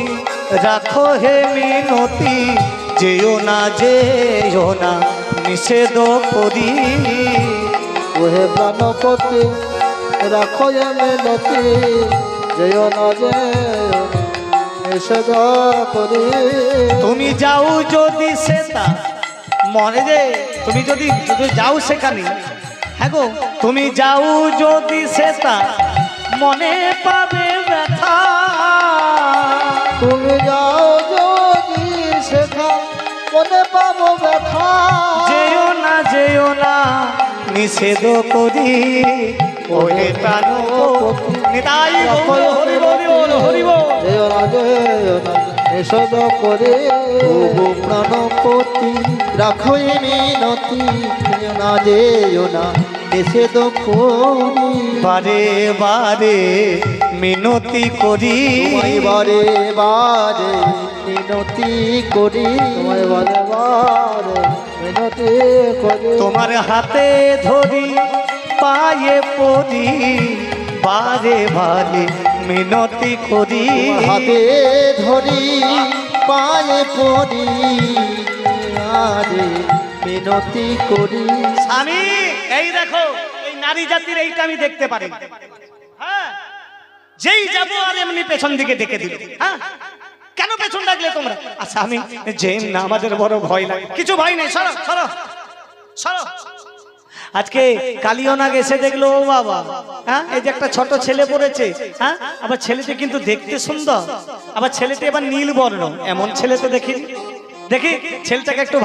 রাখো হে মিনতি, যেও না নিষেধ করি। ওহে প্রাণপতি রাখো হে মিনতি, যেও না নিষেধ করি। তুমি যাও যদি সেটা মনে যে, তুমি যদি যাও সেখানে, হ্যাঁ গো তুমি যাও যদি সেটা মনে পাবে ব্যথা। তুমি যাও যদি সেটা মনে পাবো ব্যথা। যেও না নিষেধ করি। ওহে প্রাণপতি নিতাই গৌর হরি বল হরি বল। যেও না নিষেধ করে। ও প্রাণপতি রাখো হে মিনতি, যেও না নিষেধ করি। বারে বারে মিনতি করি, বারে বারে মিনতি করি। বারে বারে মিনতি করি। তোমার হাতে ধরি পায়ে পড়ি, বারে বারে মিনতি করি। হাতে ধরি পায়ে পড়ি, আরে মিনতি করি। স্বামী এই দেখো, এই নারী জাতির এইটা আমি দেখতে পারি, হ্যাঁ যেই যাবো আর এমনি পেছন দিকে ডেকে দিল। হ্যাঁ কেন পেছন ডাকলে তোমরা? আচ্ছা আমি যে না, আমাদের বড় ভয় লাগে। কিছু ভয় নেই, সরো সরো সরো। আজকে কালীয় নাগ এসে দেখলো, ও বাবা, হ্যাঁ এই যে একটা ছোট ছেলে পড়েছে, হ্যাঁ আবার ছেলেটি কিন্তু দেখতে সুন্দর, আবার ছেলেটি এবার নীল বর্ণ, এমন ছেলে তো দেখিনি। দেখি ছেলেটাকে একটু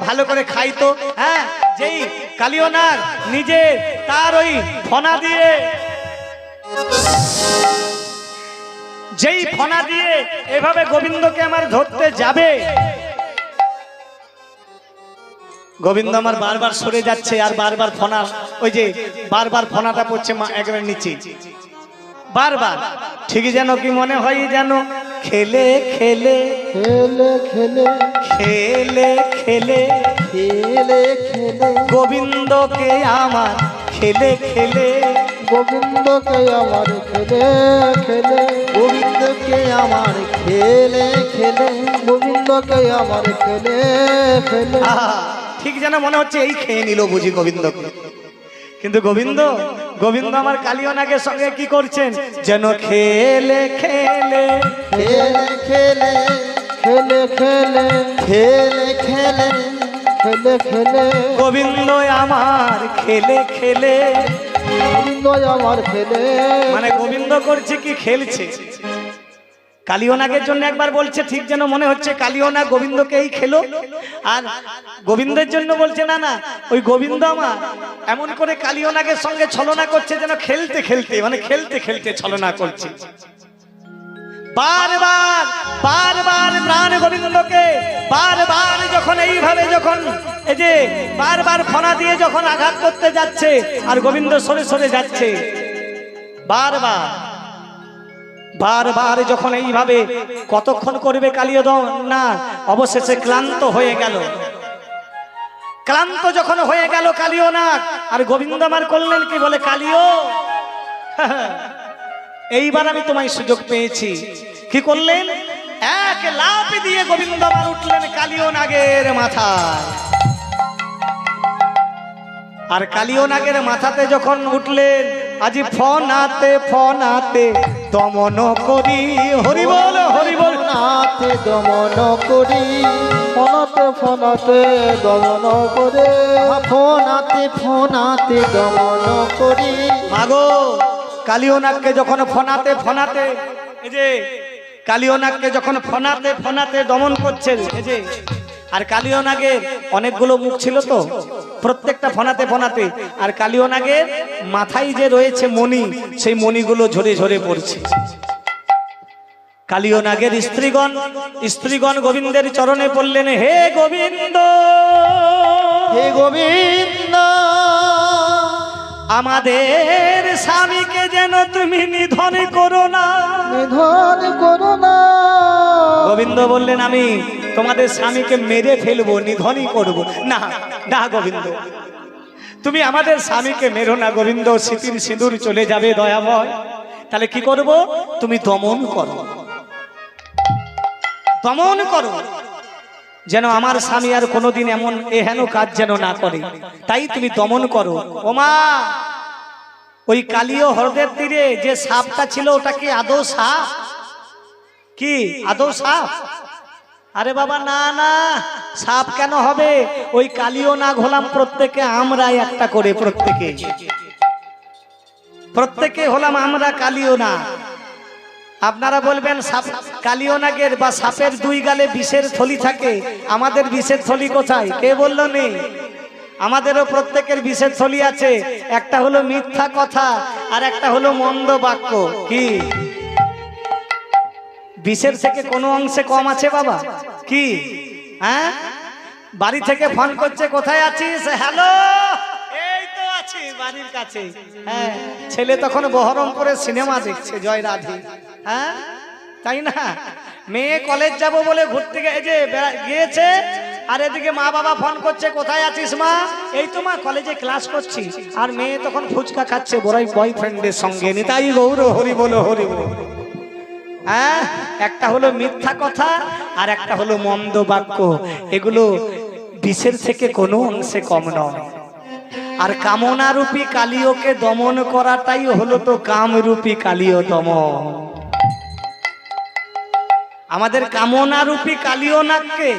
ভালো করে খাইতো। হ্যাঁ যেই কালীয় নাগ নিজে তার ওই ফনা দিয়ে, যেই ফনা দিয়ে এভাবে গোবিন্দকে আমার ধরতে যাবে, গোবিন্দ আমার বারবার সরে যাচ্ছে, আর বারবার ফনা, ওই যে বারবার ফনাটা পড়ছে মা একবার নিচে, বারবার। ঠিক যেন কি মনে হয় যেন খেলে খেলে খেলে খেলে খেলে খেলে খেলে খেলে গোবিন্দকে আমার খেলে খেলে, গোবিন্দকে আমার খেলে খেলে, গোবিন্দকে আমার খেলে খেলে, গোবিন্দকে আমার খেলে খেলে। ঠিক যেন মনে হচ্ছে এই খেয়ে নিল বুঝি গোবিন্দকে। কিন্তু গোবিন্দ আমার কালীয় নাগের সঙ্গে কি করছেন যেন খেলে খেলে খেলে খেলে খেলে খেলে খেলে খেলে খেলে খেলে, গোবিন্দ আমার খেলে খেলে, গোবিন্দ আমার খেলে। মানে গোবিন্দ করছে কি খেলছে। কালীয় নাগের জন্য একবার বলছে ঠিক যেন মনে হচ্ছে কালীয় নাগ গোবিন্দকে এই খেলো, আর গোবিন্দের জন্য বলছে না না ওই গোবিন্দ আমার এমন করে কালীয় নাগের সঙ্গে ছলনা করছে যেন খেলতে খেলতে, মানে খেলতে খেলতে ছলনা করছে। বারবার বারবার প্রাণ গোবিন্দকে বারবার যখন এইভাবে যখন এই যে বারবার ফনা দিয়ে যখন আঘাত করতে যাচ্ছে, আর গোবিন্দ সরে সরে যাচ্ছে, বারবার বারবার যখন এইভাবে কতক্ষণ করবে কালীয় না, অবশেষে ক্লান্ত হয়ে গেল। ক্লান্ত যখন হয়ে গেল কালিও নাগ, আর গোবিন্দ আমার করলেন কি, বলে কালিও এইবার আমি তোমায় সুযোগ পেয়েছি। কি করলেন, এক লাফ দিয়ে গোবিন্দ আমার উঠলেন কালিও নাগের মাথায়। আর কালিও নাগের মাথাতে যখন উঠলেন, আজি ফনাতে ফনাতে দমন করি, হরি বল হরি বল, নাতে দমন করি, ফনাতে ফনাতে দমন করে, ফনাতে ফনাতে দমন করি। মাগো কালিও নাগকে যখন ফনাতে ফনাতে, এই যে কালিও নাগকে যখন ফনাতে ফনাতে দমন করছেন, এই যে, আর কালিও নাগের অনেকগুলো মুখ ছিল তো, প্রত্যেকটা ফনাতে ফনাতে, আর কালিও নাগের মাথায় যে রয়েছে মণি, সেই মণিগুলো ঝরে ঝরে পড়ছে। কালিও নাগের স্ত্রীগণ গোবিন্দের চরণে পড়লেন, হে গোবিন্দ, হে গোবিন্দ, আমাদের স্বামীকে যেন তুমি নিধন করো না, নিধন করো না। গোবিন্দ বললেন, আমি তোমাদের স্বামীকে মেরে ফেলবো, নিধনই করব না। না গোবিন্দ, তুমি আমাদের স্বামীকে মেরো না গোবিন্দ, স্মৃতির সিঁদুর চলে যাবে দয়াময়। তাহলে কি করব, তুমি দমন করো, দমন করো, যেন আমার স্বামী আর কোনোদিন এমন এহেন কাজ যেন না করে, তাই তুমি দমন করো। ওমা, ওই কালিও হ্রদের তীরে যে সাপটা ছিল, ওটা কি আদৌ সাপ? কি আদৌ সাপ? আরে বাবা না না, সাপ কেন হবে, ওই কালিও নাগ হলাম প্রত্যেকে আমরা একটা করে, প্রত্যেকে হলাম আমরা কালিও নাগ। আপনারা বলবেন সাপ, কালিও নাগের বা সাপের দুই গালে বিষের থলি থাকে, আমাদের বিষের থলি কোথায়? কে বললো নেই? আমাদেরও প্রত্যেকের বিষের থলি আছে, একটা হলো মিথ্যা কথা আর একটা হলো মন্দ বাক্য। কি বিষের থেকে কোনো অংশে কম আছে বাবা? কি হ্যাঁ, বাড়ি থেকে ফোন করছে, কোথায় আছিস? হ্যালো, এই তো আছি বাড়ির কাছে। হ্যাঁ, ছেলে তখন বহরমপুরে সিনেমা দেখছে, জয় রাধে। হ্যাঁ তাই না, মেয়ে কলেজ যাব বলে ঘুরতে গিয়েছে, আর এদিকে মা বাবা ফোন করছে, কোথায় আছিস মা? এই তো মা কলেজে ক্লাস করছি। আর মেয়ে তখন ফুচকা খাচ্ছে বড়াই বয়ফ্রেন্ডের সঙ্গে। নিতাই গৌর হরি বলো হরি বলো। হ্যাঁ, একটা হলো মিথ্যা কথা আর একটা হলো মন্দ বাক্য, এগুলো বিষের থেকে কোনো অংশে কম নয়। আর কামনারূপী কালিওকে দমন করাটাই হলো তো কামরূপী কালিও দমন। আমাদের কামনারূপী কালিও নাগকে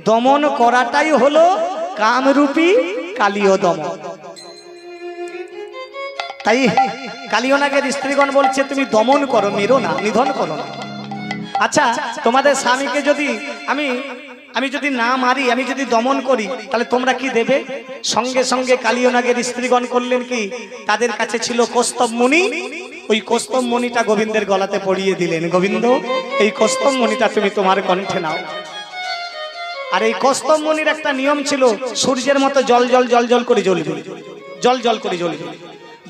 দমন করাটাই হলো কামরূপী কালিও দমন। তাই কালিও নাগের স্ত্রীগণ বলছে, তুমি দমন করো, মেরো না, নিধন করো না। আচ্ছা, তোমাদের স্বামীকে যদি আমি যদি না মারি, আমি যদি দমন করি, তাহলে তোমরা কি দেবে? সঙ্গে সঙ্গে কালিও নাগের স্ত্রীগণ করলেন কি, তাদের কাছে ছিল কৌস্তব মণি, ওই কৌস্তব মণিটা গোবিন্দের গলাতে পরিয়ে দিলেন। গোবিন্দ, এই কৌস্তব মণিটা তুমি তোমার কণ্ঠে নাও। আর এই কৌস্তব মণির একটা নিয়ম ছিল, সূর্যের মতো জল জল জল জল করে জ্বলবে, জল জল করে জ্বলবে।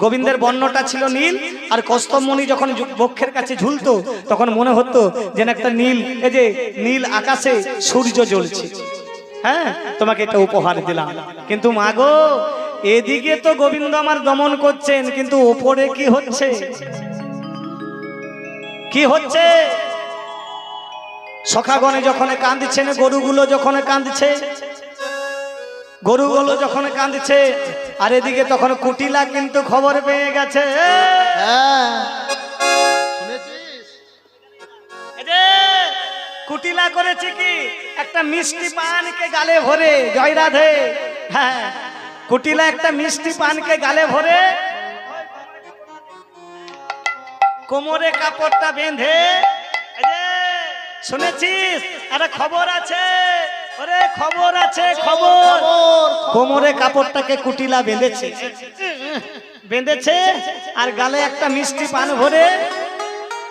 গোবিন্দের বর্ণটা ছিল নীল, আর কৌস্তব মণি যখন বক্ষের কাছে ঝুলতো, তখন মনে হতো যেন একটা নীল, এই যে নীল আকাশে সূর্য জ্বলছে। হ্যাঁ, তোমাকে এটা উপহার দিলাম। কিন্তু মাগো, এদিকে তো গোবিন্দ আমার দমন করছেন, কিন্তু ওপরে কি হচ্ছে? কি হচ্ছে? সখাগণে যখন কাঁদছেন, গরুগুলো যখন কাঁদছে, গরুগুলো যখন কাঁদছে, আর এদিকে তখন কুটিলা কিন্তু খবর পেয়ে গেছে। কুটিলা করেছে কি, একটা মিষ্টি পানকে গালে ভরে, জয় রাধে। হ্যাঁ, কুটিলা একটা মিষ্টি পানকে গালে ভরে কোমরে কাপড়টা বেঁধে, শুনেছিস একটা খবর আছে, ওরে খবর আছে, খবর। কোমরে কাপড়টাকে কুটিলা বেঁধেছে আর গালে একটা মিষ্টি পান ভরে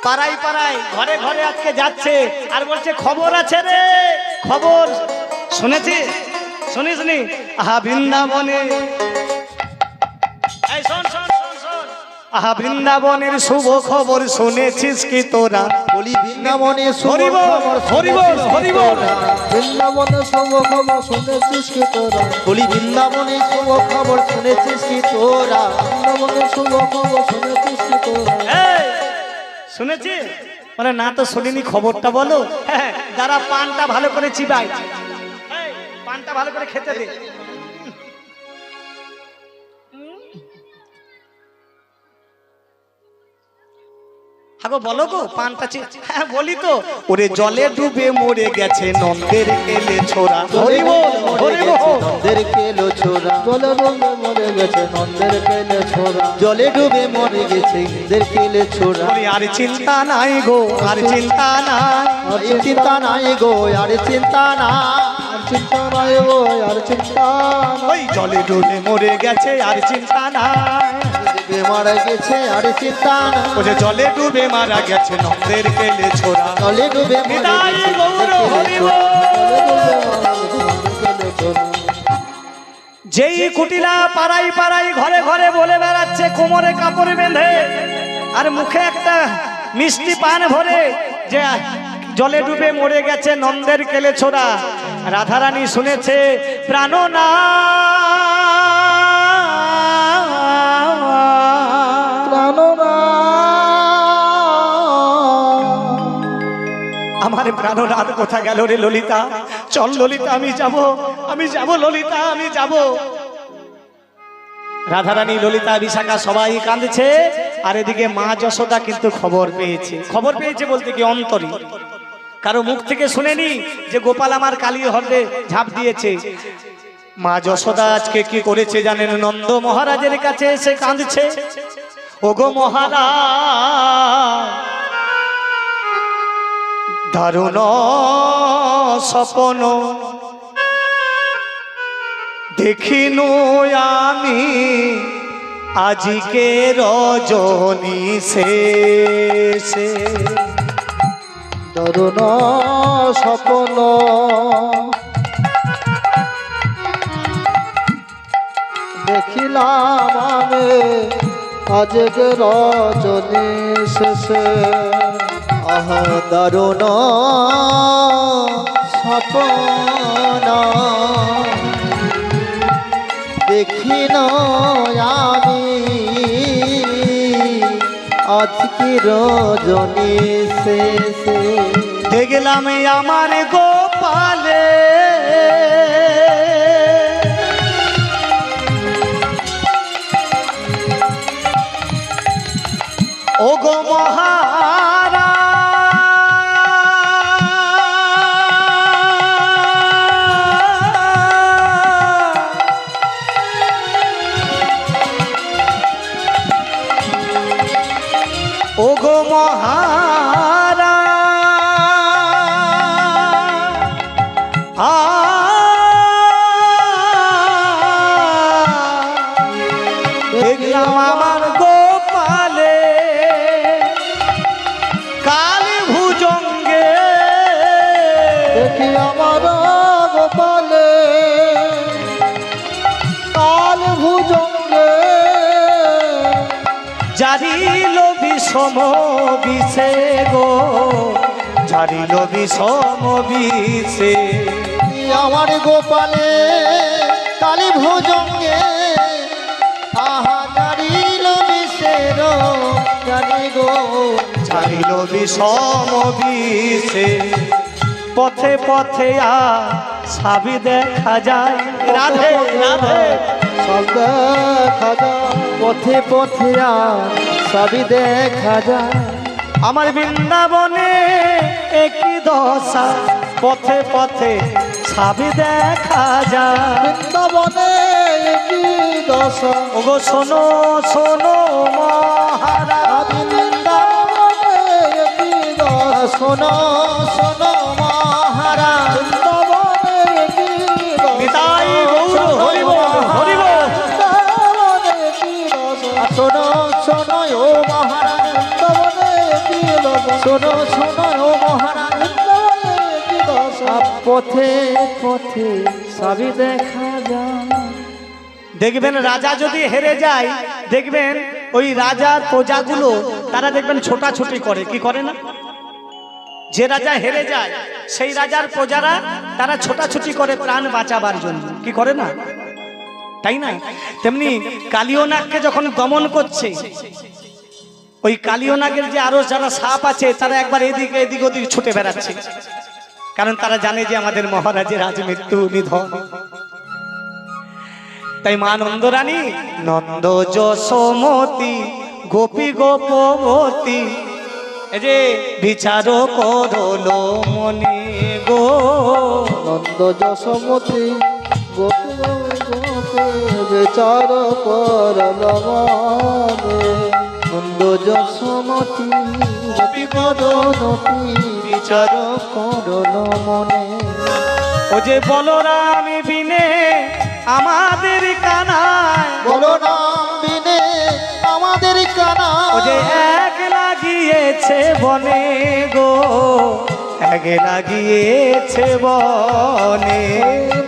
পাড়ায় পাড়ায় ঘরে ঘরে আজকে যাচ্ছে, আর বলছে খবর আছে রে, খবর। শুনেছিস? শুনিসনি? আহা বৃন্দাবনে, এই শোন শোন শোন শোন, আহা বৃন্দাবনের শুভ খবর শুনেছিস কি তোরা? বলি বৃন্দাবনে শুভ হরি বল, খবর হরি বল, হরি বল। বৃন্দাবনে শুভ খবর শুনেছিস কি তোরা বলি বৃন্দাবনে শুভ খবর শুনেছিস কি তোরা বৃন্দাবনে শুভ খবর শুনেছিস কি তোরা এই, শুনেছি বলে না তো শুনিনি, খবরটা বলো। হ্যাঁ, যারা পানটা ভালো করে চিবাই, এই, পানটা ভালো করে খেতে দে। আগো বলো গো, পানটা হ্যাঁ বলি তো। ওরে জলে ডুবে মরে গেছে নন্দের কেলে ছোড়া। হরি বল, হরি বল। নন্দের কেলো ছোরা জলে ডুবে মরে গেছে নন্দের কেলে ছোরা জলে ডুবে মরে গেছে নন্দের কেলে ছোরা বলি আর চিন্তা নাই গো, আর চিন্তা নাই। আর চিন্তা নাই গো আর চিন্তা না আর চিন্তা নাই গো আর চিন্তা ওই জলে ডুবে মরে গেছে আর চিন্তা নাই। ডুবে মারা গেছে আর চিন্তা না ওরে জলে ডুবে মারা গেছে নন্দের কেলে ছোড়া। জলে ডুবে মরে নিতাই গেছে গৌর হরি বল। যেই কুটিলা পাড়াই পাড়াই ঘরে ঘরে বলে বেড়াচ্ছে, কোমরে কাপড় বেঁধে আর মুখে একটা মিষ্টি পান ভরে, যে জলে ডুবে মরে গেছে নন্দের কেলে ছোড়া। রাধারানী শুনেছে প্রাণনা আমার প্রাণনাথ কোথা গেল রে ললিতা, চল ললিতা আমি যাব, আমি যাব ললিতা, আমি যাব। রাধারানী, ললিতা, বিশাখা সবাই কাঁদছে, আর এদিকে মা যশোদা কিন্তু খবর পেয়েছে। খবর পেয়েছে বলতে কি অন্তরে, কারো মুখ থেকে শুনেনি যে গোপাল আমার কালী হ্রদে ঝাঁপ দিয়েছে। মা যশোদা আজকে কি করেছে জানেন? নন্দ মহারাজের কাছে এসে কাঁদছে, ওগো মহারাজ, দারুণ স্বপ্ন দেখিনু আমি আজকে রজনী শেষে। তরুণ স্বপ্ন দেখিলাম আমি আজকে রজনী শেষে। আহ দারুণ স্বপ্ন দেখিন আমি আজকে রজনী শেষে। দেখলাম আমার গোপালে ও গো মহারা, ও গো মহারা, দেখলাম আমার গোপালে কাল ভুজঙ্গে, দেখি আমার গোপালে কাল ভুজঙ্গে জারিল বিষম বিষে গো, জারিল বিষম বিষে। আমার গোপালে কালী ভুজঙ্গে আহা জারিল বিষের জানি গো জারিল বিষম বিষে। পথে পথে সাবি দেখা যায়, রাধে রাধে সব দেখা যায় পথে পথে সবই দেখা যায়। আমার বৃন্দাবনে একই দশা, পথে পথে সাবি দেখা যায়। বৃন্দাবনে কি দশা ওগো শোনো শোনো মহারাজ, বৃন্দাবনে কি দশা শোনো শোনো মহারাজ বৃন্দাবনে কি দশা নিতাই গৌর হরি বল, হরি বল। বৃন্দাবনে কি দশা শোনো শোনো ও মহারাজ বৃন্দাবনে কি দশা শোনো শোনো ও মহারাজ বৃন্দাবনে কি দশা পথে পথে সবই দেখা যায়। দেখবেন রাজা যদি হেরে যায়, দেখবেন ওই রাজার প্রজাগুলো তারা দেখবেন ছোটাছুটি করে, কি করে না? যে রাজা হেরে যায় সেই রাজার প্রজারা তারা ছোটাছুটি করে প্রাণ বাঁচাবার জন্য, কি করে না, তাই না? তেমনি কালীয় নাগকে যখন দমন করছে, ওই কালীয় নাগের যে আরো যারা সাপ আছে তারা একবার এদিকে এদিক ওদিক ছুটে বেড়াচ্ছে, কারণ তারা জানে যে আমাদের মহারাজের আজ মৃত্যু নিধন। তাই মা নন্দরানী নন্দ যশোমতী গোপী গোপবতী এই যে বিচার করলো মনে গো, নন্দ যশোমতী গোপী গোপী বিচার করল মনে, নন্দ যশোমতী গোপী গোপী বিচার করল মনে। ও যে বলরাম বিনে আমাদের কানায়, বলরাম বিনে আমাদের কানা, ও যে এক লাগিয়েছে বনে গো, এক লাগিয়েছে বনে।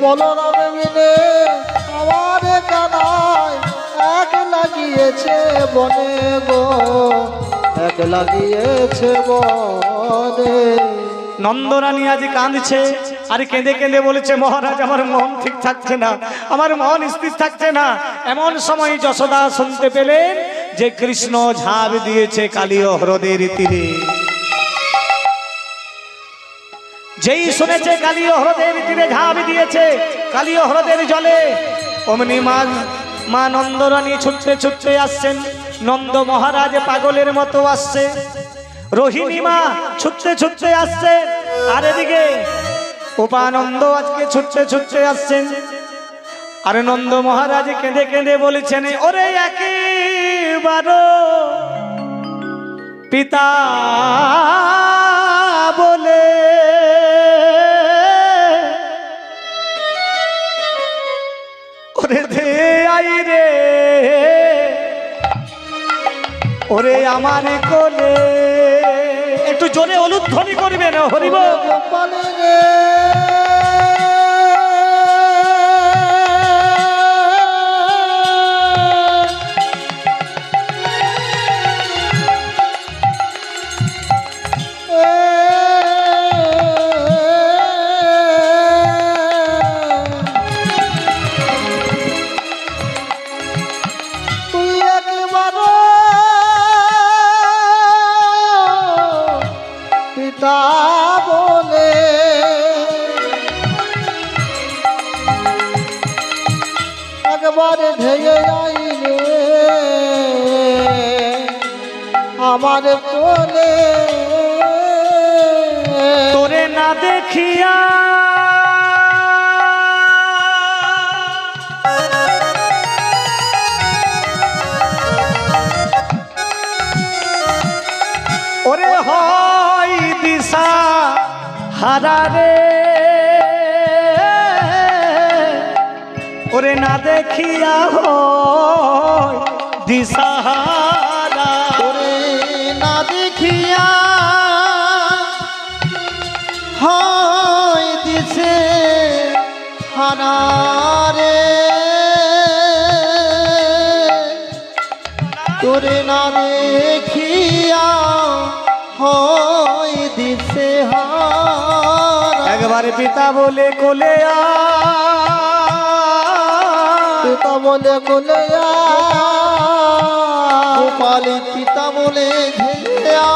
বলরাম বিনে আমাদের কানায় এক লাগিয়েছে বনে গো, এক লাগিয়েছে বনে। নন্দরানী আজ কাঁদছে, আর কেঁদে কেঁদে বলেছে মহারাজ আমার মন ঠিক থাকছে না, আমার মন স্থির থাকছে না। এমন সময় যশোদা শুনতে পেলেন যে কৃষ্ণ ঝাঁপ দিয়েছে কালীয় হ্রদের তীরে। যেই শুনেছে কালীয় হ্রদের তীরে ঝাঁপ দিয়েছে কালীয় হ্রদের জলে, অমনি মা নন্দরানী ছুটতে ছুটতে আসছেন, নন্দ মহারাজ পাগলের মতো আসছে, রোহিণী মা ছুটতে ছুটতে আসছেন, আর এদিকে উপানন্দ আজকে ছুটতে ছুটতে আসছেন। আর নন্দ মহারাজ কেঁদে কেঁদে বলেছেন ওরে একবার পিতা বলে ওরে দে আই রে, ওরে আমার কোলে। একটু জোরে অলুধ্বনি করবেন হরিব। গোপালে রে তুই একবার পিতা বলে একবার ধেয়ে যাই রে আমার কোলে, তোরে না দেখিয়া ওরে হয় দিশা হারা রে, ওরে না দেখিয়া হয় দিশা হারা, তোরে না দেখিয়া হয় দিশে হারা রে, তোরে না দেখিয়া হয় দিশে হারা। একবারে পিতা বলে কোলে আ, পিতা বলে কোলে আ, গোপালী পিতা বলে ঘেরে আ।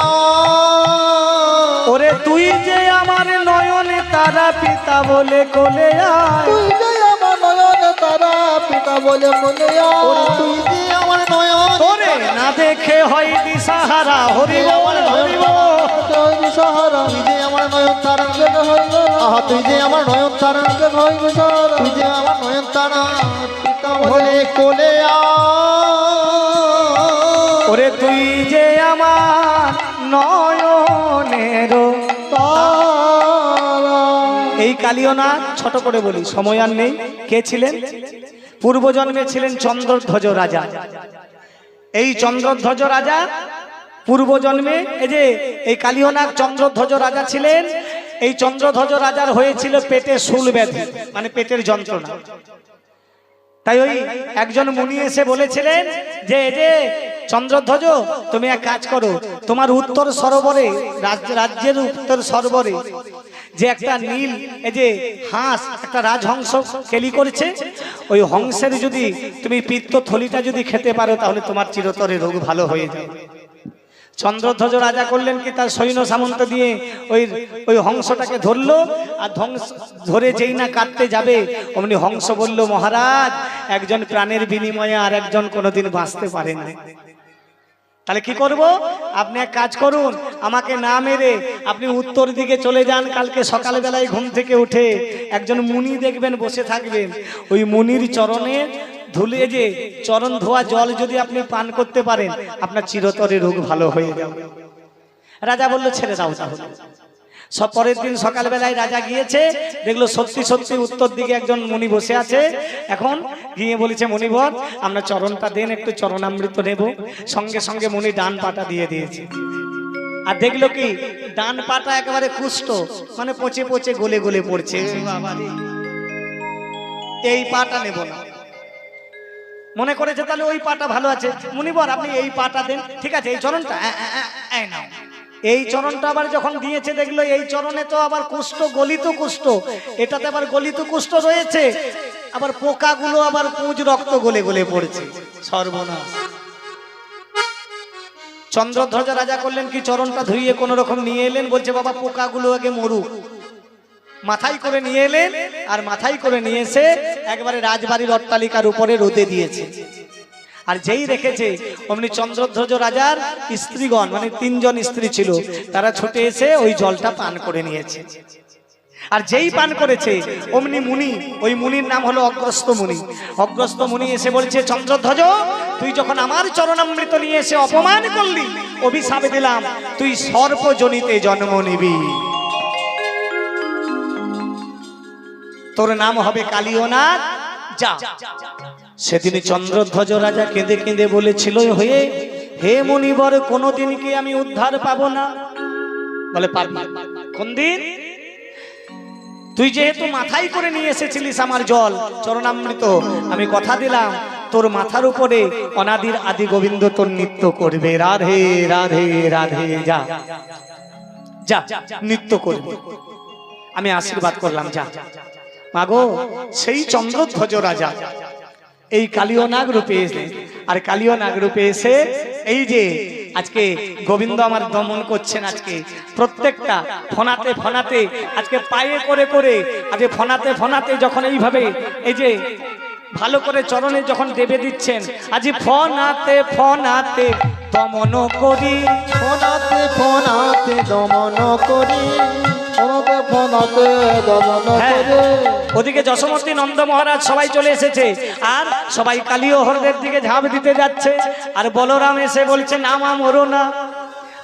ওরে তুই যে আমার নয়নে তারা পিতা বলে কোলে আয়, তুই যে আমার নয়ন তারা পিতা বলে কোলে আ। তুই যে আমার নয়ন তোরে না দেখে হয় দিশাহারা, হরিব হরিব। সাহারা, তুই যে আমার নয়ন তারা, আহা তুই যে আমার নয়ন তারা, তুই যে আমার নয়ন তারা পিতা বলে কোলে আ। ওরে তুই যে আমার নয়নের তারা। এই কালীয় না ছোট করে বলি, সময় আর নেই। কে ছিলেন? পূর্বজন্মে ছিলেন চন্দ্রধ্বজ রাজা। এই চন্দ্রধ্বজ রাজা পূর্বজন্মে এই যে এই কালীয়নাগ চন্দ্রধ্বজ রাজা ছিলেন। এই চন্দ্রধ্বজ রাজার হয়েছিল পেটে শূল ব্যাধি, মানে পেটের যন্ত্রণা। তাই ওই একজন মুনি এসে বলেছিলেন যে এই যে চন্দ্রধ্বজ, তুমি এক কাজ করো, তোমার উত্তর সরোবরে, রাজ্যের উত্তর সরোবরে যে একটা নীল এই যে হাঁস, একটা রাজহংস কেলি করেছে, ওই হংসের যদি তুমি পিত্ত থলিটা যদি খেতে পারো তাহলে তোমার চিরতরে রোগ ভালো হয়ে যাবে। চন্দ্রধ্বজ রাজা করলেন কি, তার সৈন্য সামন্ত দিয়ে ওই হংসটাকে ধরলো, আর ধরে যেই না কাটতে যাবে অমনি হংস বলল, মহারাজ, একজন প্রাণের বিনিময়ে আর একজন কোনোদিন বাঁচতে পারে না। তাহলে কি করব? আপনি এক কাজ করুন, আমাকে না মেরে আপনি উত্তর দিকে চলে যান। কালকে সকালবেলায় ঘুম থেকে উঠে একজন মুনি দেখবেন বসে থাকবেন, ওই মুনির চরণে ধুলে যে চরণ ধোয়া জল যদি আপনি পান করতে পারেন, আপনার চিরতরে রোগ ভালো হয়ে যাবে। রাজা বলল, ছেড়ে দাও তাহলে। সব পরের দিন সকালবেলায় রাজা গিয়েছে, দেখলো সত্যি সত্যি উত্তর দিকে একজন মুনি বসে আছে। এখন গিয়ে বলেছে, মুনিবর, আমরা চরণটা দেন, একটু চরণামৃত নেব। সঙ্গে সঙ্গে মুনি ডান পাটা দিয়ে দিয়েছে। আর দেখলো কি, ডান পাটা একেবারে কুষ্ঠ, মানে পচে পচে গলে গলে পড়ছে। এই পাটা নেব না। মনে করেছে তাহলে ওই পাটা ভালো আছে। মুনিবর, আপনি এই পাটা দেন। ঠিক আছে, এই চরণটা নাও। এই চরণটা আবার যখন দিয়েছে, দেখলো এই চরণে তো আবার কুষ্ঠ, গলিত কুষ্ঠ, এটাতে আবার গলিত কুষ্ঠ রয়েছে, আবার পোকাগুলো আবার পুঁজ রক্ত গলে গলে পড়ছে। সর্বনাশ। চন্দ্রধ্বজ রাজা করলেন কি, চরণটা ধুইয়ে কোন রকম নিয়ে এলেন। বলছে, বাবা, পোকাগুলো আগে মরুক। মাথায় করে নিয়ে এলেন, আর মাথায় করে নিয়ে এসে একবারে রাজবাড়ির অট্টালিকার উপরে রোদে দিয়েছে। আর যেই রেখেছে অমনি চন্দ্রধ্বজ রাজার স্ত্রীগণ, মানে 3 জন স্ত্রী ছিল, তারা ছুটে এসে ওই জলটা পান করে নিয়েছে। আর যেই পান করেছে অমনি মুনি, ওই মুনির নাম হলো অগ্রস্ত মুনি। অগ্রস্ত মুনি এসে বলছে, চন্দ্রধ্বজ, তুই যখন আমার চরণামৃত নিয়ে এসে অপমান করলি, অভিশাপ দিলাম তুই সর্পজনিতে জন্ম নিবি, তোর নাম হবে কালিয়নাগ, যা। সেদিন চন্দ্রধ্বজ রাজা কেঁদে কেঁদে বলেছিল, হে মুনিবর, কোনদিন কি আমি উদ্ধার পাবো না? বলে, পাবি। কোন দিন? তুই যেহেতু মাথায় করে নিয়ে এসেছিলিস আমার জল, চরণামৃত, আমি কথা দিলাম তোর মাথার উপরে অনাদির আদি গোবিন্দ তোর নৃত্য করবে। রাধে রাধে রাধে, যা যা, নৃত্য করবে। আমি আশীর্বাদ করলাম, যা। মাগো, সেই চন্দ্রধ্বজ রাজা এই কালিয়নাগ রূপে এসে, আর কালিয়নাগ রূপে এসে এই যে আজকে গোবিন্দ আমার দমন করছেন। আজকে প্রত্যেকটা ফনাতে ফনাতে, আজকে পায়ে করে করে, আজকে ফনাতে ফনাতে যখন এইভাবে এই যে ভালো করে চরণে যখন দেবে দিচ্ছেন, আজ ফনাতে ফনাতে দমন করি, ফোনাতে ফোনাতে দমন করি, ফোনাতে ফোনাতে দমন করি। ওদিকে যশোমতী নন্দ মহারাজ সবাই চলে এসেছে, আর সবাই কালীয় হ্রদের দিকে ঝাঁপ দিতে যাচ্ছে। আর বলরাম এসে বলছে, না মা, মরো না,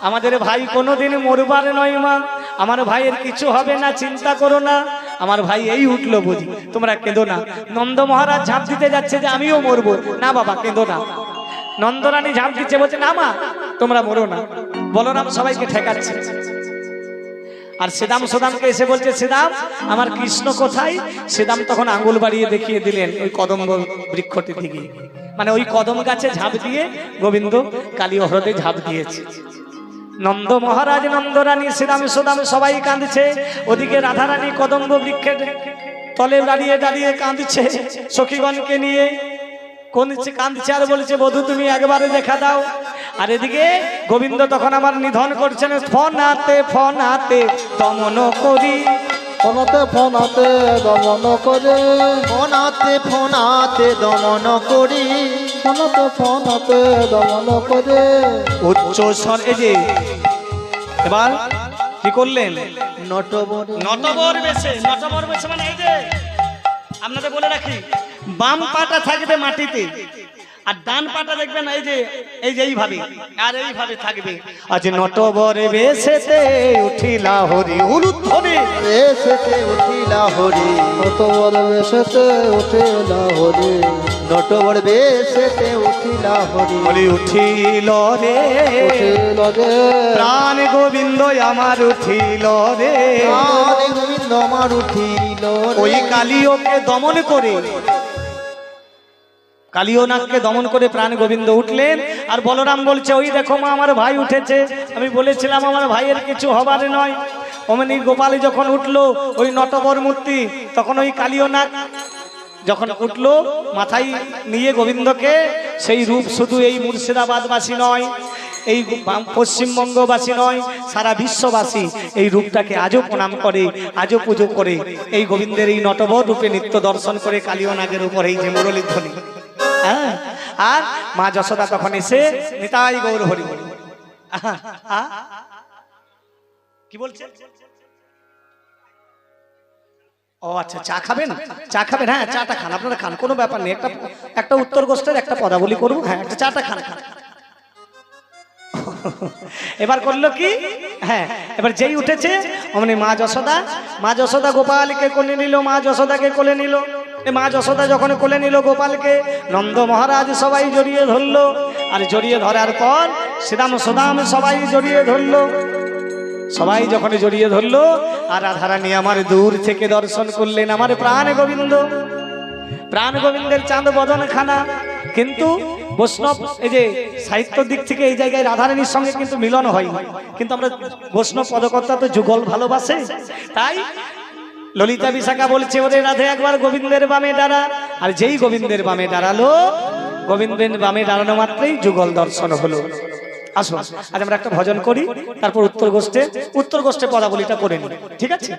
আমাদের ভাই কোনোদিন মরবার নয় মা, আমার ভাইয়ের কিছু হবে না, চিন্তা করো না, আমার ভাই এই উঠলো বুঝি, তোমরা কেঁদো না। নন্দ মহারাজ ঝাঁপ দিতে যাচ্ছে যে আমিও মরবো। না বাবা, কেঁদো না। নন্দরানী ঝাঁপ দিচ্ছে, বলছে, না মা, তোমরা মরো না। বলরাম সবাইকে ঠেকাচ্ছে। আর শ্রীদাম সুদামকে এসে বলছে, শ্রীদাম, আমার কৃষ্ণ কোথায়? শ্রীদাম তখন আঙ্গুল বাড়িয়ে দেখিয়ে দিলেন ওই কদম্ব বৃক্ষটির দিকে, মানে ওই কদম গাছে ঝাঁপ দিয়ে গোবিন্দ কালীয় হ্রদে ঝাঁপ দিয়েছে। নন্দ মহারাজ, নন্দরানী, শ্রীদাম সুদাম সবাই কাঁদছে। ওদিকে রাধারানী কদম্ব বৃক্ষের তলে দাঁড়িয়ে দাঁড়িয়ে কাঁদছে সখীগণকে নিয়ে, কাঁদছে আর বলছে, বধূ তুমি একবারে দেখা দাও। আর এদিকে গোবিন্দ তখন আমার নিধন করছেন। ফনাতে ফনাতে দমন করি, ফোনাতে ফোনাতে দমন করে, ফোনাতে ফোনাতে দমন করি, ফোনাতে ফোনাতে দমন করে। উচ্চ স্বর, এই যে এবার কি করলেন? নটবর, নটবর বেশে। নটবর বেশে মানে এই যে আপনাদের বলে রাখি, বাম পাটা থাকবে মাটিতে, আর ডান পাটা দেখবেন এই যে এইভাবে, আর এইভাবে থাকবে। আজ নটবরে বেশেতে উঠিলা হরি, উলুধ্বনি বেশেতে উঠিলা হরি, নটবর বেশেতে উঠিলা হরি, নটবর বেশেতে উঠিলা হরি, বলি উঠিল রে, উঠিল রে, প্রাণ গোবিন্দ আমার উঠিল রে, প্রাণ গোবিন্দ আমার উঠিল রে। ওই কালিওকে দমন করে কালীয় নাগকে দমন করে প্রাণ গোবিন্দ উঠলেন। আর বলরাম বলছে, ওই দেখো মা, আমার ভাই উঠেছে, আমি বলেছিলাম আমার ভাইয়ের কিছু হবার নয়। অমনি গোপালে যখন উঠলো ওই নটবর মূর্তি, তখন ওই কালীয় নাগ যখন উঠলো মাথায় নিয়ে গোবিন্দকে, সেই রূপ শুধু এই মুর্শিদাবাদবাসী নয়, এই পশ্চিমবঙ্গবাসী নয়, সারা বিশ্ববাসী এই রূপটাকে আজও প্রণাম করে, আজও পুজো করে। এই গোবিন্দের এই নটবর রূপে নিত্য দর্শন করে কালীয় নাগের উপর এই যে মুরলীর ধ্বনি। হ্যাঁ, আর মা যশোদা তখন এসে নিতাই গৌর হরি বলি। কি বলছে? ও আচ্ছা, চা খাবেন? চা খাবেন? হ্যাঁ, চাটা খান, আপনারা খান, কোনো ব্যাপার নেই। একটা উত্তর গোষ্ঠের একটা পদাবলী করবো। হ্যাঁ, একটা চাটা খান। এবার করলো কি, হ্যাঁ, এবার যেই উঠেছে অমনি মা যশোদা গোপালকে কোলে নিল, মা যশোদাকে কোলে নিল। মা যশোদা যখন কোলে নিল গোপালকে, নন্দ মহারাজ সবাই জড়িয়ে ধরলো। আর জড়িয়ে ধরার পর শ্রীরাম সুদাম সবাই জড়িয়ে ধরলো। সবাই যখন জড়িয়ে ধরলো, আর রাধারানী আমার দূর থেকে দর্শন করলেন আমার প্রাণ গোবিন্দ। প্রাণ গোবিন্দের চাঁদ বদন খানা। কিন্তু বৈষ্ণব এই যে সাহিত্য দিক থেকে এই জায়গায় রাধারানীর সঙ্গে কিন্তু মিলন হয়, কিন্তু আমরা বৈষ্ণব পদকর্তা তো যুগল ভালোবাসে, তাই ললিতা বিশাখা বলছে, ওরে রাধে একবার গোবিন্দের বামে দাঁড়া। আর যেই গোবিন্দের বামে দাঁড়ালো, গোবিন্দের বামে দাঁড়ানো মাত্রই যুগল দর্শন হলো। আসুন আজ আমরা একটা ভজন করি, তারপর উত্তর গোষ্ঠে পদাবলীটা করে নিই, ঠিক আছে?